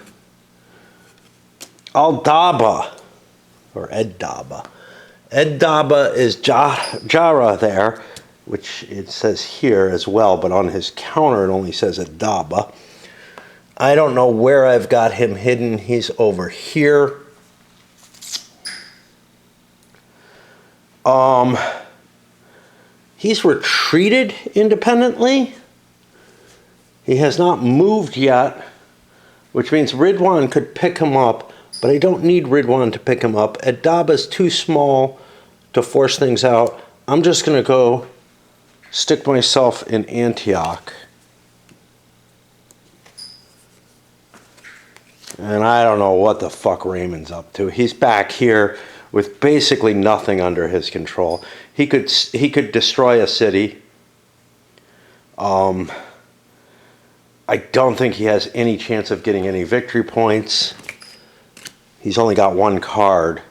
Al-Daba, or Ed-Daba. Ed-Daba is Jara there, which it says here as well, but on his counter it only says Ed-Daba. I don't know where I've got him hidden. He's over here. He's retreated independently. He has not moved yet, which means Ridwan could pick him up, but I don't need Ridwan to pick him up. Ed-Daba's too small to force things out. I'm just going to go stick myself in Antioch. And I don't know what the fuck Raymond's up to. He's back here with basically nothing under his control. He could destroy a city. I don't think he has any chance of getting any victory points. He's only got one card.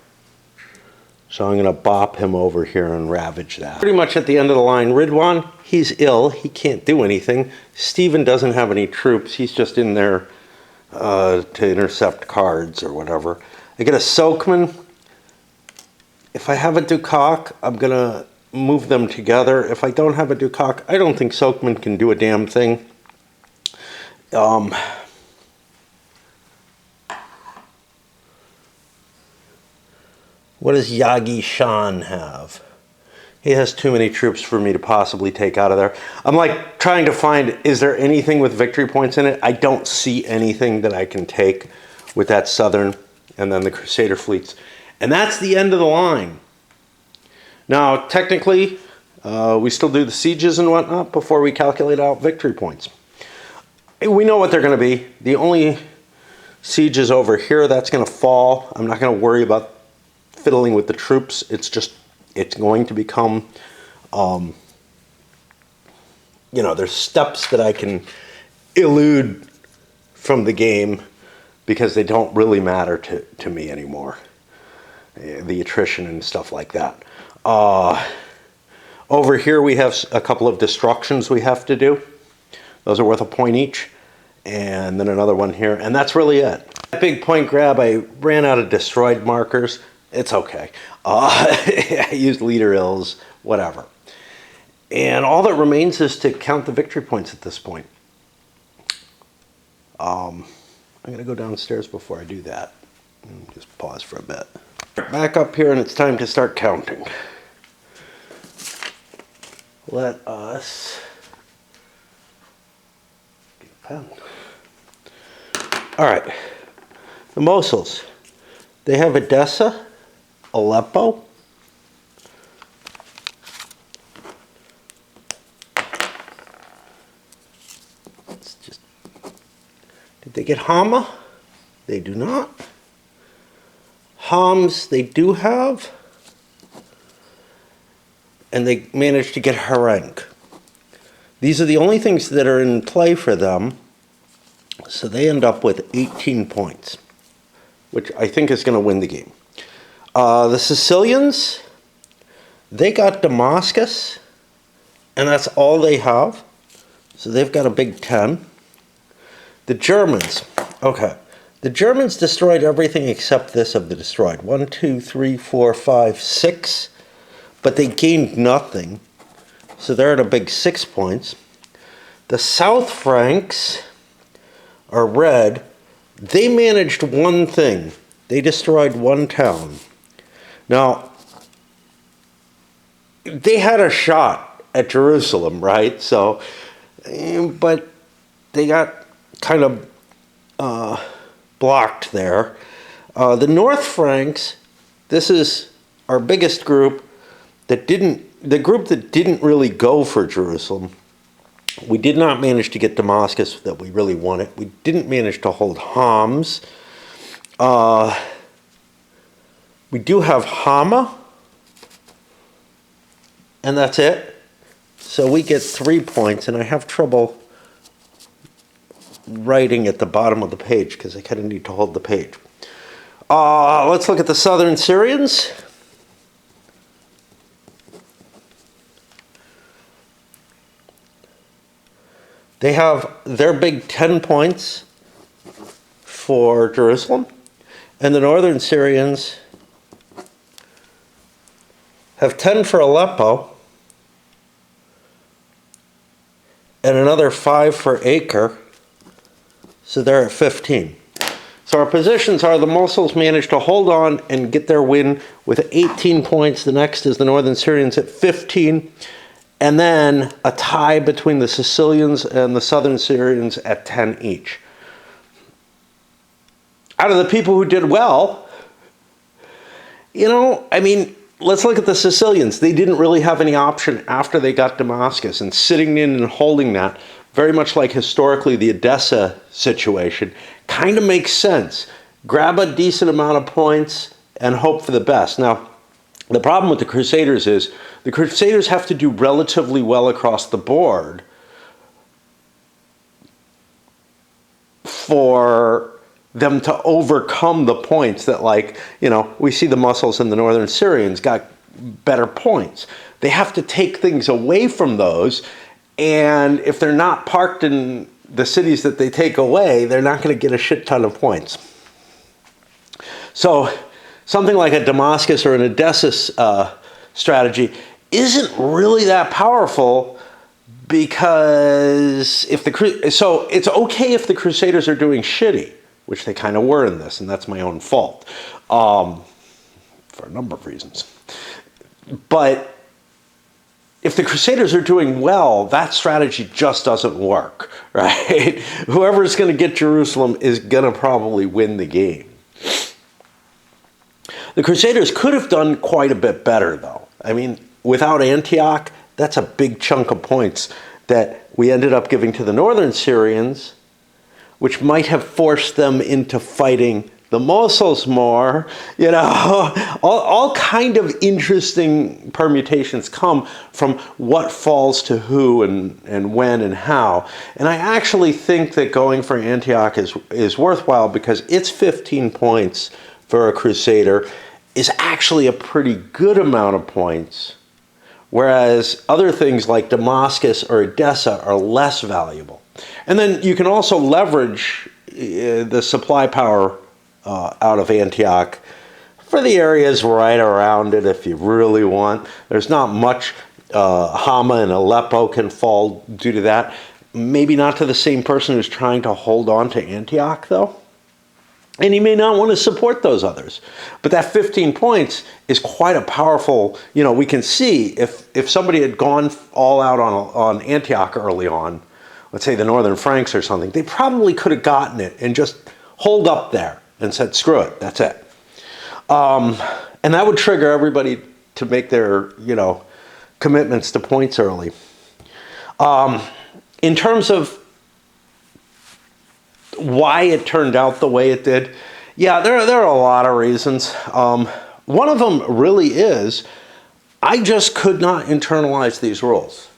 So I'm going to bop him over here and ravage that. Pretty much at the end of the line, Ridwan, he's ill. He can't do anything. Stephen doesn't have any troops. He's just in there to intercept cards or whatever. I get a Soakman. If I have a Dukak, I'm going to move them together. If I don't have a Dukak, I don't think Soakman can do a damn thing. What does Yagi Shan have? He has too many troops for me to possibly take out of there. I'm like trying to find, is there anything with victory points in it? I don't see anything that I can take with that southern and then the Crusader fleets. And that's the end of the line. Now, technically, we still do the sieges and whatnot before we calculate out victory points. We know what they're going to be. The only siege is over here. That's going to fall. I'm not going to worry about fiddling with the troops. It's going to become, there's steps that I can elude from the game because they don't really matter to me anymore. The attrition and stuff like that. Over here we have a couple of destructions we have to do. Those are worth a point each. And then another one here. And that's really it. That big point grab, I ran out of destroyed markers. It's okay. I used leader ills, whatever. And all that remains is to count the victory points at this point. I'm going to go downstairs before I do that. Just pause for a bit. Back up here, and it's time to start counting. Let us get a pen. All right. The Mosuls. They have Edessa, Aleppo, did they get Hama? They do not. Homs they do have. And they managed to get Harenk. These are the only things that are in play for them. So they end up with 18 points, which I think is going to win the game. The Sicilians, they got Damascus, and that's all they have. So they've got a big 10. The Germans, okay. The Germans destroyed everything except this of the destroyed. 1, 2, 3, 4, 5, 6. But they gained nothing. So they're at a big 6 points. The South Franks are red. They managed one thing. They destroyed one town. Now, they had a shot at Jerusalem, right? So, but they got kind of blocked there. The North Franks, this is our biggest group that didn't really go for Jerusalem. We did not manage to get Damascus that we really wanted. We didn't manage to hold Homs. We do have Hama, and that's it. So we get 3 points, and I have trouble writing at the bottom of the page because I kind of need to hold the page. Let's look at the Southern Syrians. They have their big 10 points for Jerusalem, and the Northern Syrians have 10 for Aleppo, and another 5 for Acre, so they're at 15. So our positions are the Mosuls managed to hold on and get their win with 18 points. The next is the Northern Syrians at 15. And then a tie between the Sicilians and the Southern Syrians at 10 each. Out of the people who did well, let's look at the Sicilians. They didn't really have any option after they got Damascus, and sitting in and holding that, very much like historically the Edessa situation, kind of makes sense. Grab a decent amount of points and hope for the best. Now, the problem with the Crusaders is the Crusaders have to do relatively well across the board for them to overcome the points that, we see the Mosuls and the Northern Syrians got better points. They have to take things away from those, and if they're not parked in the cities that they take away, they're not going to get a shit ton of points. So something like a Damascus or an Edessa strategy isn't really that powerful, because so it's okay if the Crusaders are doing shitty, which they kind of were in this, and that's my own fault for a number of reasons. But if the Crusaders are doing well, that strategy just doesn't work, right? Whoever's going to get Jerusalem is going to probably win the game. The Crusaders could have done quite a bit better, though. Without Antioch, that's a big chunk of points that we ended up giving to the Northern Syrians which might have forced them into fighting the Mosels more. You know, all kind of interesting permutations come from what falls to who and when and how. And I actually think that going for Antioch is worthwhile because its 15 points for a Crusader is actually a pretty good amount of points, whereas other things like Damascus or Edessa are less valuable. And then you can also leverage the supply power out of Antioch for the areas right around it if you really want. There's not much. Hama and Aleppo can fall due to that. Maybe not to the same person who's trying to hold on to Antioch, though. And he may not want to support those others. But that 15 points is quite a powerful, we can see if somebody had gone all out on Antioch early on, let's say the Northern Franks or something, they probably could have gotten it and just holed up there and said, screw it, that's it. And that would trigger everybody to make their, commitments to points early. In terms of why it turned out the way it did, yeah, there are a lot of reasons. One of them really is I just could not internalize these rules.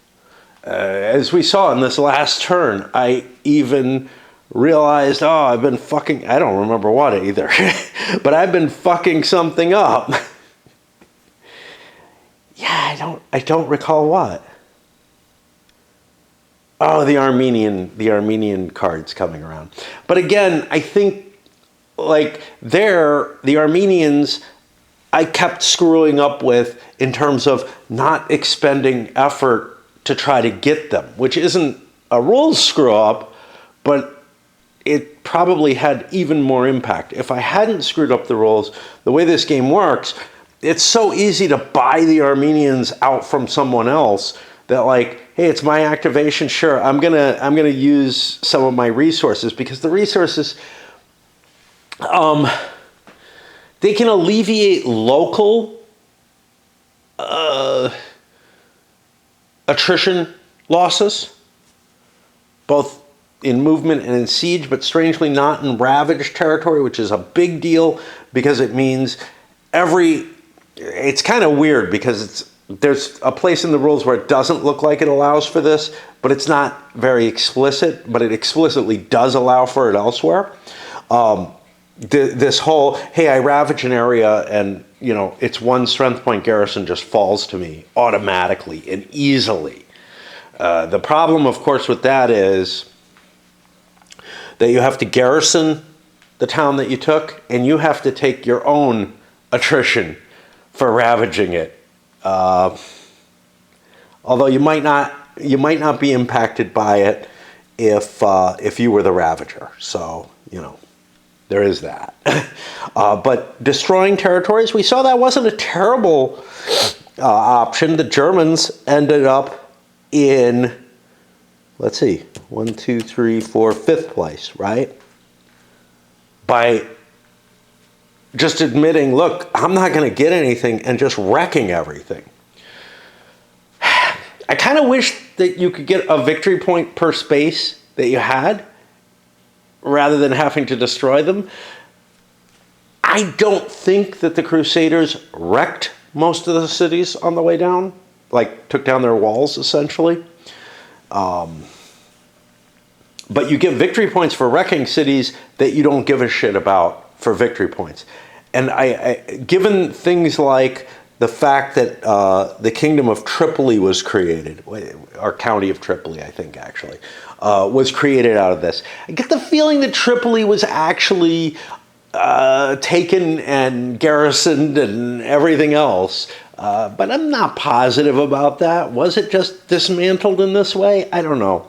As we saw in this last turn, I even realized, I've been fucking, I don't remember what either, but I've been fucking something up. Yeah, I don't recall what. Oh, the Armenian cards coming around. But again, I think the Armenians I kept screwing up with in terms of not expending effort to try to get them, which isn't a rules screw up, but it probably had even more impact. If I hadn't screwed up the rules, the way this game works, it's so easy to buy the Armenians out from someone else that hey, it's my activation, sure, I'm gonna use some of my resources, because the resources, they can alleviate local attrition losses, both in movement and in siege, but strangely not in ravaged territory, which is a big deal because it means it's kind of weird because there's a place in the rules where it doesn't look like it allows for this, but it's not very explicit, but it explicitly does allow for it elsewhere. This whole, hey, I ravage an area and, it's one strength point garrison just falls to me automatically and easily. The problem, of course, with that is that you have to garrison the town that you took, and you have to take your own attrition for ravaging it. Although you might not be impacted by it if you were the ravager. So, there is that. But destroying territories, we saw that wasn't a terrible option. The Germans ended up in, let's see, 1, 2, 3, 4, 5th place, right? By just admitting, look, I'm not going to get anything, and just wrecking everything. I kind of wish that you could get a victory point per space that you had, rather than having to destroy them. I don't think that the Crusaders wrecked most of the cities on the way down, took down their walls, essentially. But you get victory points for wrecking cities that you don't give a shit about for victory points. And given things like the fact that the Kingdom of Tripoli was created, or County of Tripoli, I think, actually, was created out of this. I get the feeling that Tripoli was actually taken and garrisoned and everything else, but I'm not positive about that. Was it just dismantled in this way? I don't know.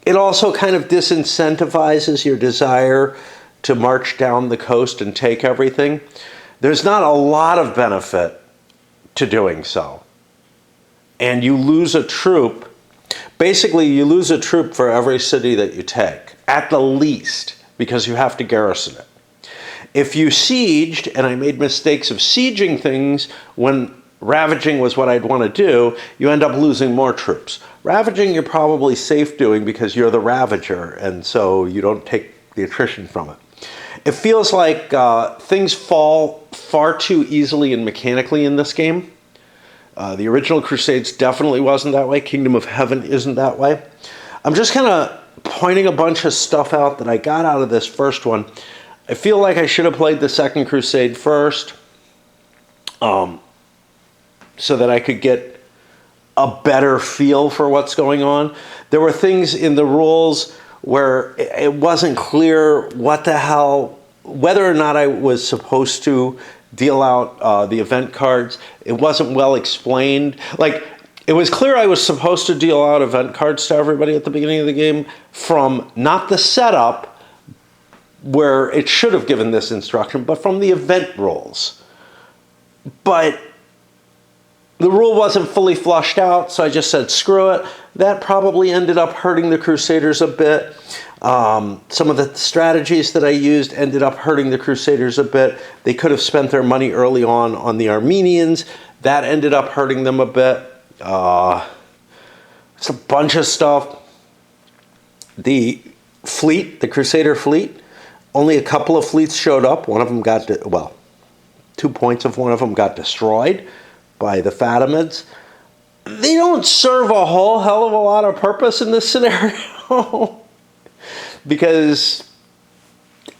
It also kind of disincentivizes your desire to march down the coast and take everything. There's not a lot of benefit to doing so. And you lose a troop. Basically, you lose a troop for every city that you take, at the least, because you have to garrison it. If you sieged, and I made mistakes of sieging things when ravaging was what I'd want to do, you end up losing more troops. Ravaging you're probably safe doing because you're the ravager, and so you don't take the attrition from it. It feels like things fall far too easily and mechanically in this game. The original Crusades definitely wasn't that way. Kingdom of Heaven isn't that way. I'm just kind of pointing a bunch of stuff out that I got out of this first one. I feel like I should have played the Second Crusade first, so that I could get a better feel for what's going on. There were things in the rules where it wasn't clear what the hell, whether or not I was supposed to deal out the event cards. It wasn't well explained. Like, it was clear I was supposed to deal out event cards to everybody at the beginning of the game from not the setup, where it should have given this instruction, but from the event rules. But the rule wasn't fully flushed out, so I just said, screw it. That probably ended up hurting the Crusaders a bit. Some of the strategies that I used ended up hurting the Crusaders a bit. They could have spent their money early on the Armenians. That ended up hurting them a bit. It's a bunch of stuff. The fleet, the Crusader fleet, only a couple of fleets showed up. One of them got, 2 points of one of them got destroyed by the Fatimids. They don't serve a whole hell of a lot of purpose in this scenario. Because,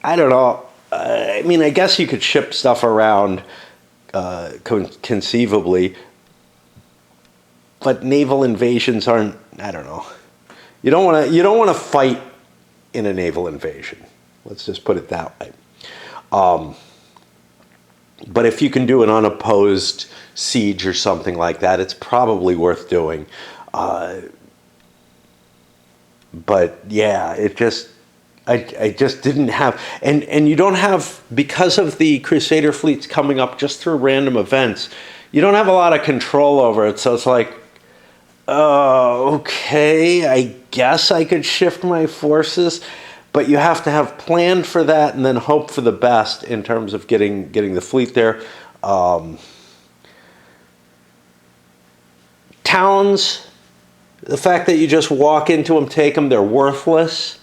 I don't know, I mean, I guess you could ship stuff around conceivably, but naval invasions aren't, I don't know. You don't want to fight in a naval invasion. Let's just put it that way. But if you can do an unopposed siege or something like that, it's probably worth doing. But yeah, it just, I just didn't have, and you don't have, because of the Crusader fleets coming up just through random events, you don't have a lot of control over it. So it's like, okay, I guess I could shift my forces, but you have to have planned for that and then hope for the best in terms of getting the fleet there. Towns, the fact that you just walk into them, take them, they're worthless,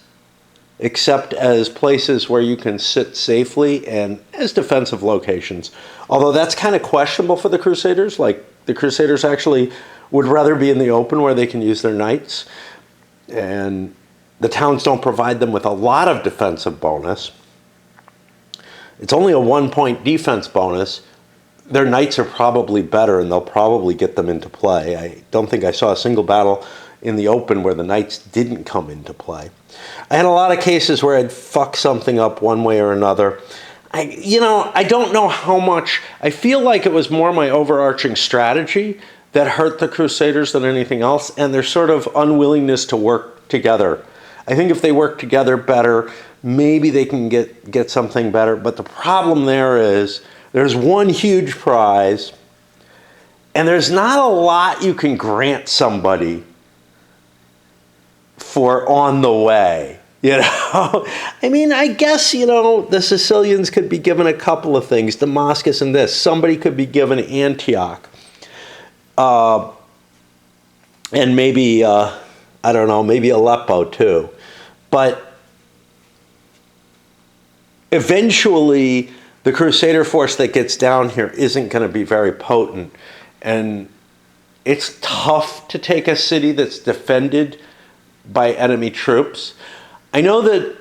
except as places where you can sit safely and as defensive locations. Although that's kind of questionable for the Crusaders. Like, the Crusaders actually would rather be in the open where they can use their knights. And the towns don't provide them with a lot of defensive bonus. It's only a 1-point defense bonus. Their knights are probably better, and they'll probably get them into play. I don't think I saw a single battle in the open where the knights didn't come into play. I had a lot of cases where I'd fuck something up one way or another. I don't know how much. I feel like it was more my overarching strategy that hurt the Crusaders than anything else, and their sort of unwillingness to work together. I think if they work together better, maybe they can get something better. But the problem there is there's one huge prize, and there's not a lot you can grant somebody for on the way. You know, I mean, I guess, the Sicilians could be given a couple of things, Damascus and this. Somebody could be given Antioch. And maybe, I don't know, maybe Aleppo too. But eventually, the Crusader force that gets down here isn't going to be very potent. And it's tough to take a city that's defended by enemy troops. I know that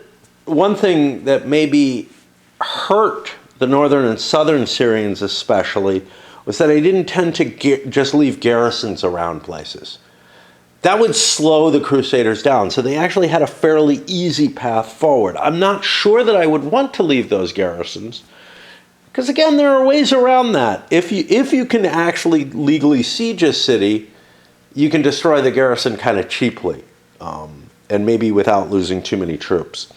one thing that maybe hurt the northern and southern Syrians especially was that I didn't tend to just leave garrisons around places. That would slow the Crusaders down, so they actually had a fairly easy path forward. I'm not sure that I would want to leave those garrisons, because again, there are ways around that. If you can actually legally siege a city, you can destroy the garrison kind of cheaply, and maybe without losing too many troops.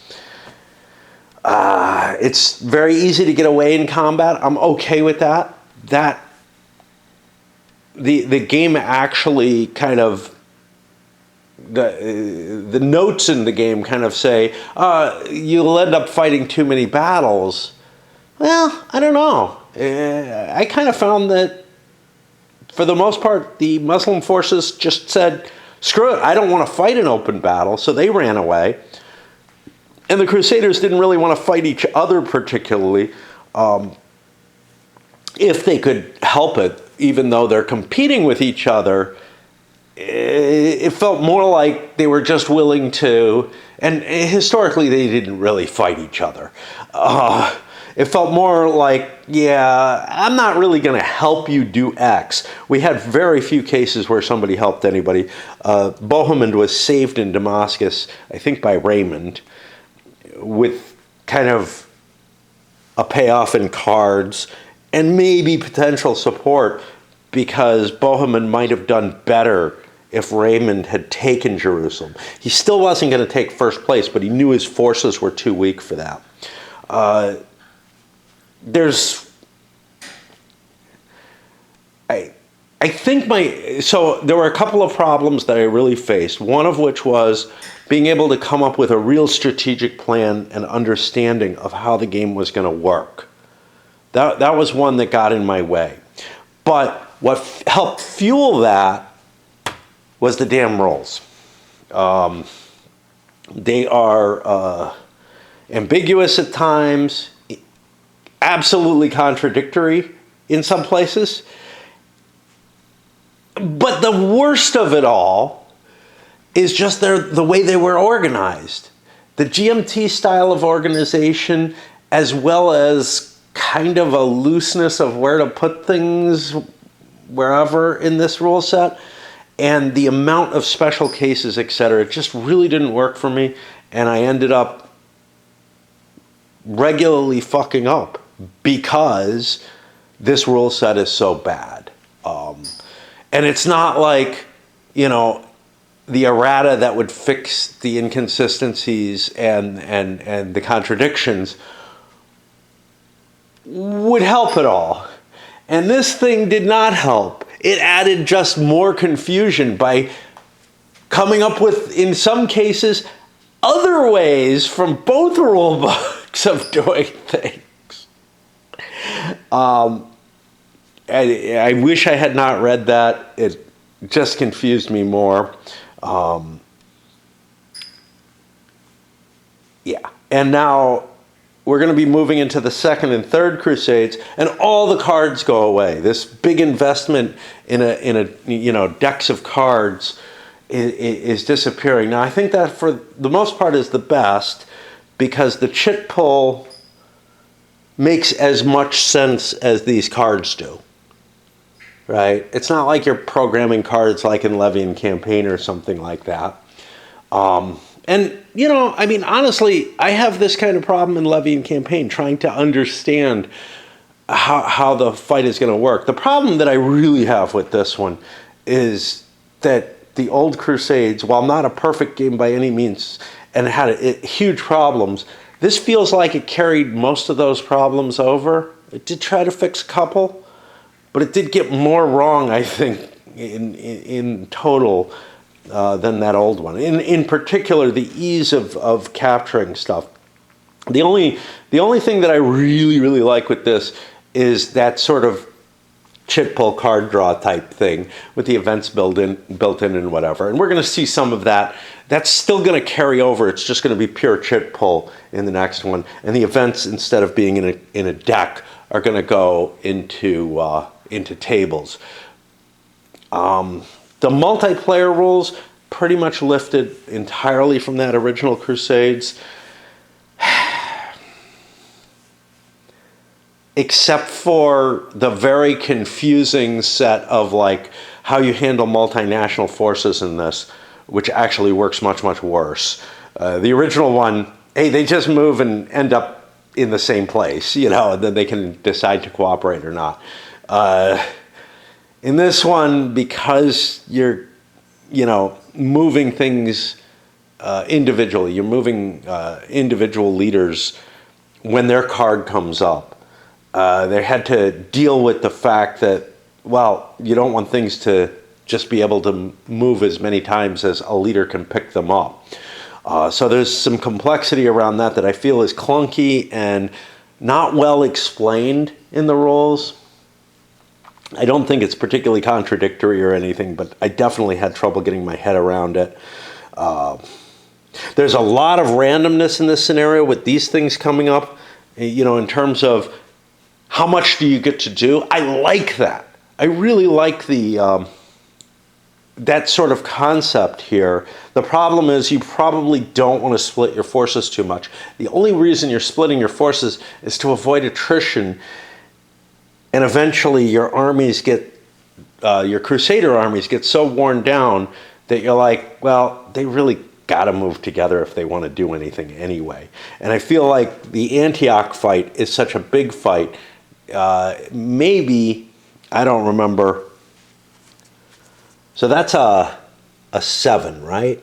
It's very easy to get away in combat. I'm okay with that. The game actually kind of, the notes in the game kind of say, you'll end up fighting too many battles. Well, I don't know. I kind of found that For the most part, the Muslim forces just said, screw it, I don't want to fight an open battle, so they ran away. And the Crusaders didn't really want to fight each other particularly, if they could help it, even though they're competing with each other. It felt more like they were just willing to, and historically they didn't really fight each other. It felt more like, yeah, I'm not really going to help you do X. We had very few cases where somebody helped anybody. Bohemond was saved in Damascus, I think by Raymond, with kind of a payoff in cards and maybe potential support, because Bohemond might have done better if Raymond had taken Jerusalem. He still wasn't going to take first place, but he knew his forces were too weak for that. I think so there were a couple of problems that I really faced, one of which was being able to come up with a real strategic plan and understanding of how the game was going to work. That was one that got in my way. But what helped fuel that was the damn rules. They are ambiguous at times, absolutely contradictory in some places. But the worst of it all is just the way they were organized. The GMT style of organization, as well as kind of a looseness of where to put things wherever in this rule set, and the amount of special cases, etc., it just really didn't work for me, and I ended up regularly fucking up because this rule set is so bad. And it's not like, the errata that would fix the inconsistencies and the contradictions would help at all. And this thing did not help. It added just more confusion by coming up with, in some cases, other ways from both rule books of doing things. I wish I had not read that. It just confused me more. Yeah. And now we're going to be moving into the Second and Third Crusades, and all the cards go away. This big investment in a decks of cards is disappearing. Now, I think that for the most part is the best, because the chit pull makes as much sense as these cards do. Right? It's not like you're programming cards like in Levy and Campaign or something like that. Honestly, I have this kind of problem in Levy and Campaign, trying to understand how the fight is going to work. The problem that I really have with this one is that the Old Crusades, while not a perfect game by any means, and it had huge problems, this feels like it carried most of those problems over. It did try to fix a couple, but it did get more wrong, I think, in total than that old one. In particular, the ease of capturing stuff. The only thing that I really, really like with this is that sort of chit pull card draw type thing with the events built in and whatever. And we're going to see some of that. That's still going to carry over. It's just going to be pure chit pull in the next one. And the events, instead of being in a deck, are going to go into tables. The multiplayer rules pretty much lifted entirely from that original Crusades, except for the very confusing set of like how you handle multinational forces in this, which actually works much, much worse. The original one, hey, they just move and end up in the same place, and then they can decide to cooperate or not. In this one, because you're, moving things individually, you're moving individual leaders when their card comes up. They had to deal with the fact that, well, you don't want things to just be able to move as many times as a leader can pick them up. So there's some complexity around that I feel is clunky and not well explained in the rules. I don't think it's particularly contradictory or anything, but I definitely had trouble getting my head around it. There's a lot of randomness in this scenario with these things coming up, in terms of how much do you get to do. I like that. I really like that sort of concept here. The problem is you probably don't want to split your forces too much. The only reason you're splitting your forces is to avoid attrition, and eventually your armies your Crusader armies get so worn down that you're like, well, they really got to move together if they want to do anything anyway. And I feel like the Antioch fight is such a big fight. Maybe, I don't remember. So that's a 7, right?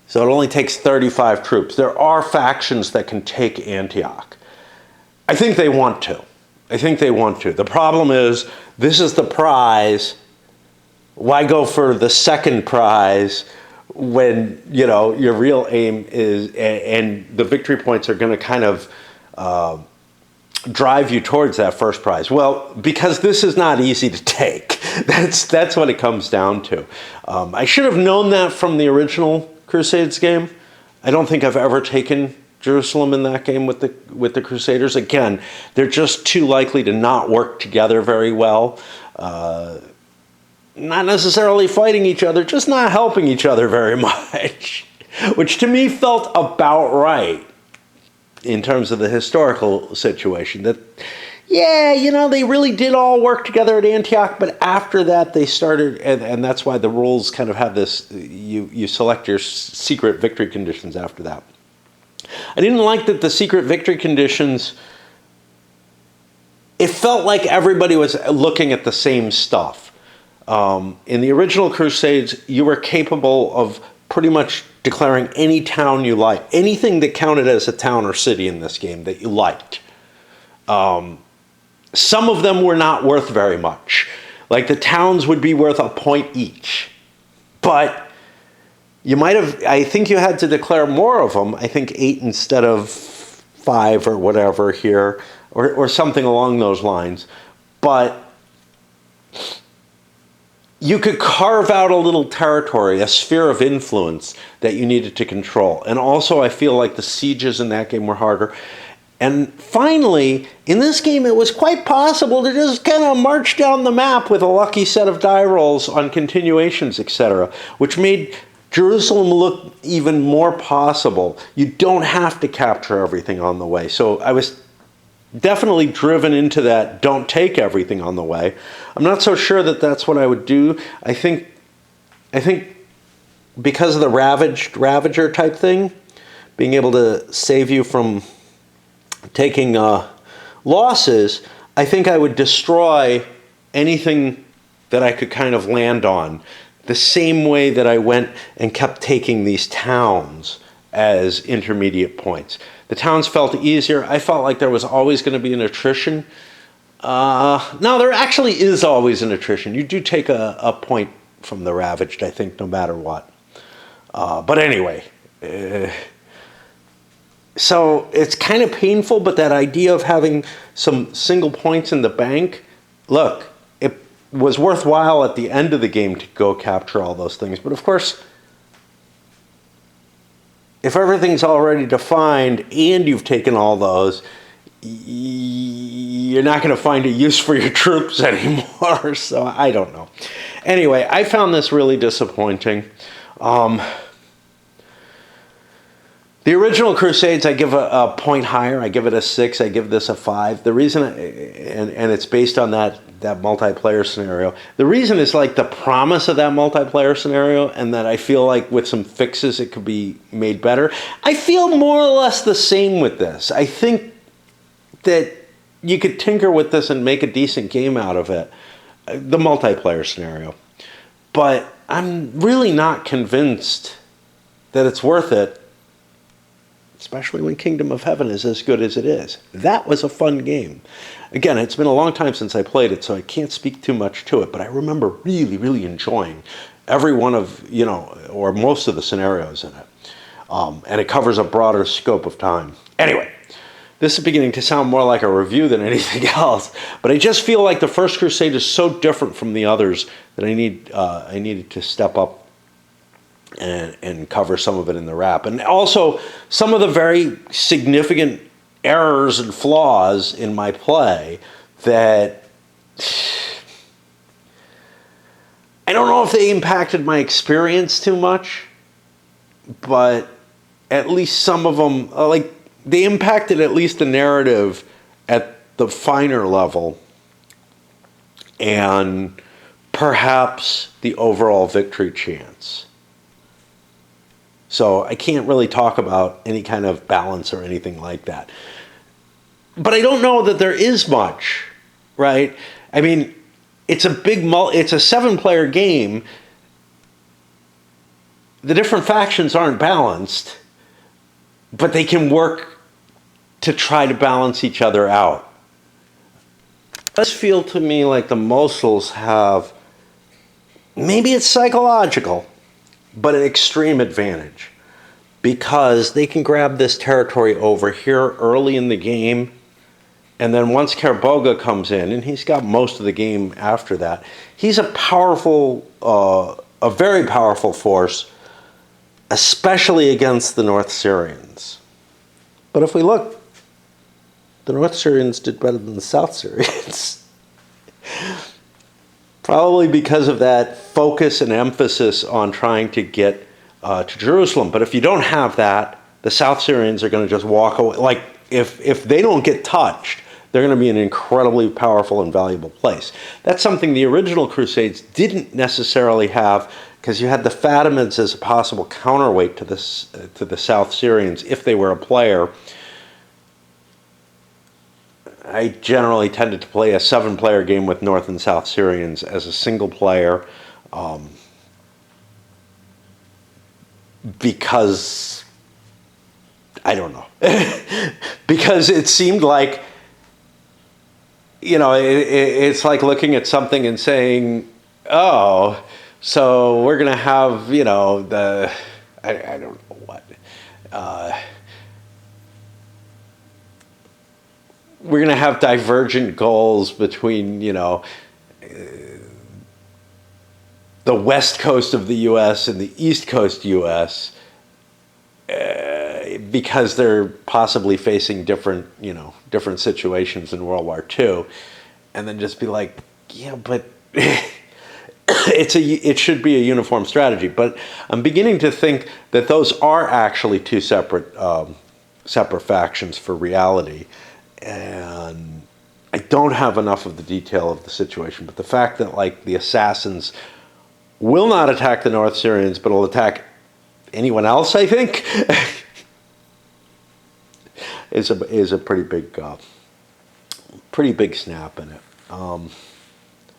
So it only takes 35 troops. There are factions that can take Antioch. I think they want to. The problem is, this is the prize. Why go for the second prize when, your real aim is, and the victory points are going to kind of drive you towards that first prize? Well, because this is not easy to take. That's what it comes down to. I should have known that from the original Crusades game. I don't think I've ever taken Jerusalem in that game with the Crusaders. Again, they're just too likely to not work together very well. Not necessarily fighting each other, just not helping each other very much, which to me felt about right in terms of the historical situation. That, they really did all work together at Antioch, but after that they started, and that's why the rules kind of have this, you select your secret victory conditions after that. I didn't like that the secret victory conditions, it felt like everybody was looking at the same stuff. In the original Crusades, you were capable of pretty much declaring any town you like, anything that counted as a town or city in this game that you liked. Some of them were not worth very much. Like the towns would be worth a point each. But I think you had to declare more of them. I think 8 instead of 5 or whatever here, or something along those lines. But you could carve out a little territory, a sphere of influence that you needed to control. And also I feel like the sieges in that game were harder. And finally, in this game, it was quite possible to just kind of march down the map with a lucky set of die rolls on continuations, etc., which made Jerusalem look even more possible. You don't have to capture everything on the way. So I was definitely driven into that, don't take everything on the way. I'm not so sure that that's what I would do. I think because of the Ravager type thing, being able to save you from taking losses, I think I would destroy anything that I could kind of land on, the same way that I went and kept taking these towns as intermediate points. The towns felt easier. I felt like there was always going to be an attrition. No, there actually is always an attrition. You do take a point from the Ravaged, I think, no matter what. But anyway, so it's kind of painful, but that idea of having some single points in the bank, look, it was worthwhile at the end of the game to go capture all those things. But of course, if everything's already defined and you've taken all those, you're not going to find a use for your troops anymore. So I don't know. Anyway, I found this really disappointing. The original Crusades, I give a point higher. I give it a 6. I give this a 5. The reason, and it's based on that multiplayer scenario. The reason is like the promise of that multiplayer scenario, and that I feel like with some fixes it could be made better. I feel more or less the same with this. I think that you could tinker with this and make a decent game out of it, the multiplayer scenario. But I'm really not convinced that it's worth it, especially when Kingdom of Heaven is as good as it is. That was a fun game. Again, it's been a long time since I played it, so I can't speak too much to it, but I remember really, really enjoying every one of, or most of the scenarios in it. And it covers a broader scope of time. Anyway, this is beginning to sound more like a review than anything else, but I just feel like the First Crusade is so different from the others that I needed to step up and cover some of it in the wrap. And also some of the very significant errors and flaws in my play that I don't know if they impacted my experience too much, but at least some of them, like, they impacted at least the narrative at the finer level and perhaps the overall victory chance. So I can't really talk about any kind of balance or anything like that. But I don't know that there is much, right? I mean, it's a it's a 7-player game. The different factions aren't balanced, but they can work to try to balance each other out. It does feel to me like the Mosels have, maybe it's psychological, but an extreme advantage, because they can grab this territory over here early in the game, and then once Kerboga comes in, and he's got most of the game after that, he's a powerful, a very powerful force, especially against the North Syrians. But if we look, the North Syrians did better than the South Syrians. Probably because of that focus and emphasis on trying to get to Jerusalem. But if you don't have that, the South Syrians are going to just walk away. Like, if they don't get touched, they're going to be an incredibly powerful and valuable place. That's something the original Crusades didn't necessarily have, because you had the Fatimids as a possible counterweight to the South Syrians if they were a player. I generally tended to play a 7-player game with North and South Syrians as a single player, because, I don't know, because it seemed like, you know, it's like looking at something and saying, oh, so we're going to have, you know, I don't know what, we're going to have divergent goals between, you know, the west coast of the U.S. and the east coast U.S. Because they're possibly facing different situations in World War II, and then just be like, yeah, but it should be a uniform strategy. But I'm beginning to think that those are actually two separate factions for reality. And I don't have enough of the detail of the situation, but the fact that, like, the assassins will not attack the North Syrians, but will attack anyone else, I think, is a pretty big snap in it.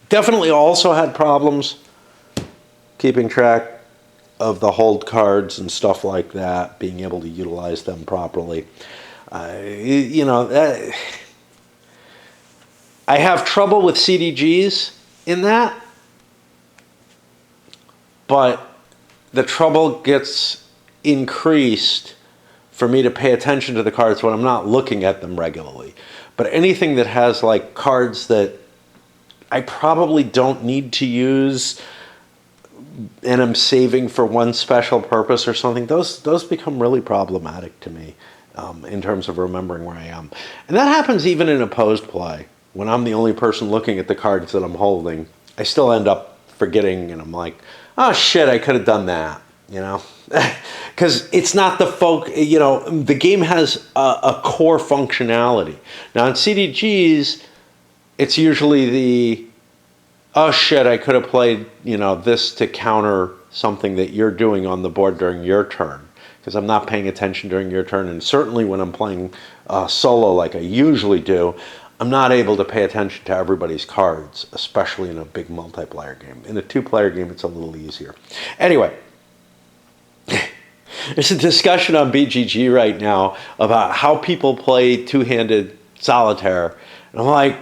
Definitely also had problems keeping track of the hold cards and stuff like that, being able to utilize them properly. You know, I have trouble with CDGs in that, but the trouble gets increased for me to pay attention to the cards when I'm not looking at them regularly. But anything that has, like, cards that I probably don't need to use and I'm saving for one special purpose or something, those become really problematic to me. In terms of remembering where I am. And that happens even in opposed play. When I'm the only person looking at the cards that I'm holding, I still end up forgetting, and I'm like, oh shit, I could have done that, you know? Because it's not you know, the game has a core functionality. Now in CDGs, it's usually the, oh shit, I could have played, you know, this to counter something that you're doing on the board during your turn, because I'm not paying attention during your turn. And certainly when I'm playing solo like I usually do, I'm not able to pay attention to everybody's cards, especially in a big multiplayer game. In a 2-player game, it's a little easier. Anyway, there's a discussion on BGG right now about how people play two-handed solitaire. And I'm like,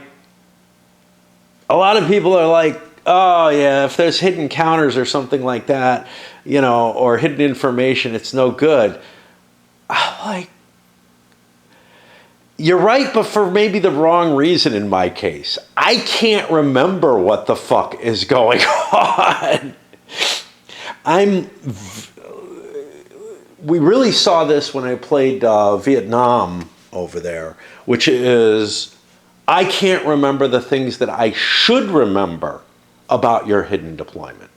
a lot of people are like, oh yeah, if there's hidden counters or something like that, you know, or hidden information, it's no good. I'm like, You're right, but for maybe the wrong reason in my case. I can't remember what the fuck is going on. I'm. We really saw this when I played Vietnam over there, which is I can't remember the things that I should remember about your hidden deployment.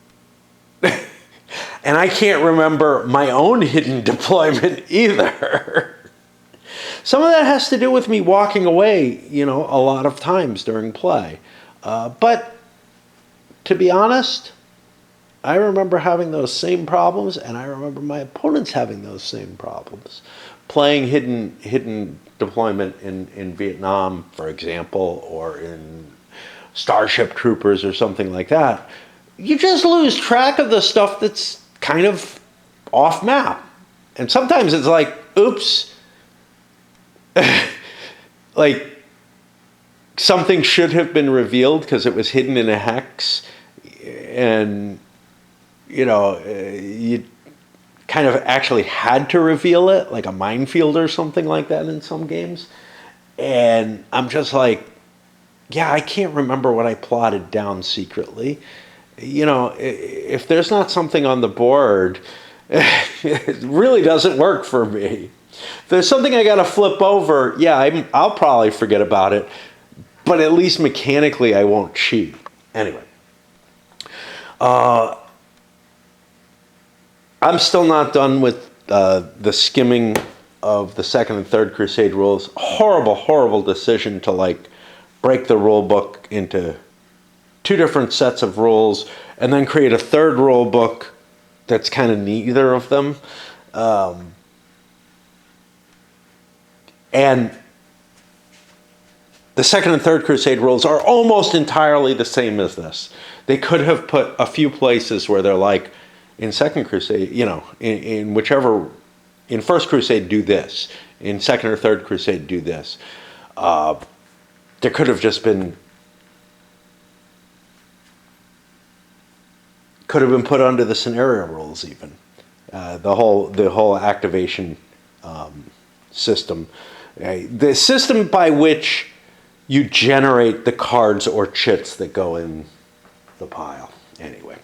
And I can't remember my own hidden deployment either. Some of that has to do with me walking away, a lot of times during play. But to be honest, I remember having those same problems, and I remember my opponents having those same problems. Playing hidden deployment in Vietnam, for example, or in Starship Troopers or something like that, you just lose track of the stuff that's kind of off map. And sometimes it's like, oops, like something should have been revealed because it was hidden in a hex, and you kind of actually had to reveal it, like a minefield or something like that in some games. And I'm just like, yeah, I can't remember what I plotted down secretly. If there's not something on the board, it really doesn't work for me. If there's something I got to flip over, yeah, I'll probably forget about it, but at least mechanically I won't cheat. Anyway, I'm still not done with the skimming of the Second and Third Crusade rules. Horrible, horrible decision to break the rule book into two different sets of rules and then create a third rule book that's kind of neither of them. And the Second and Third Crusade rules are almost entirely the same as this. They could have put a few places where they're like, in Second Crusade, in whichever, in First Crusade, do this. In Second or Third Crusade, do this. There could have just been, could have been put under the scenario rules even. The whole activation system. The system by which you generate the cards or chits that go in the pile. Anyway.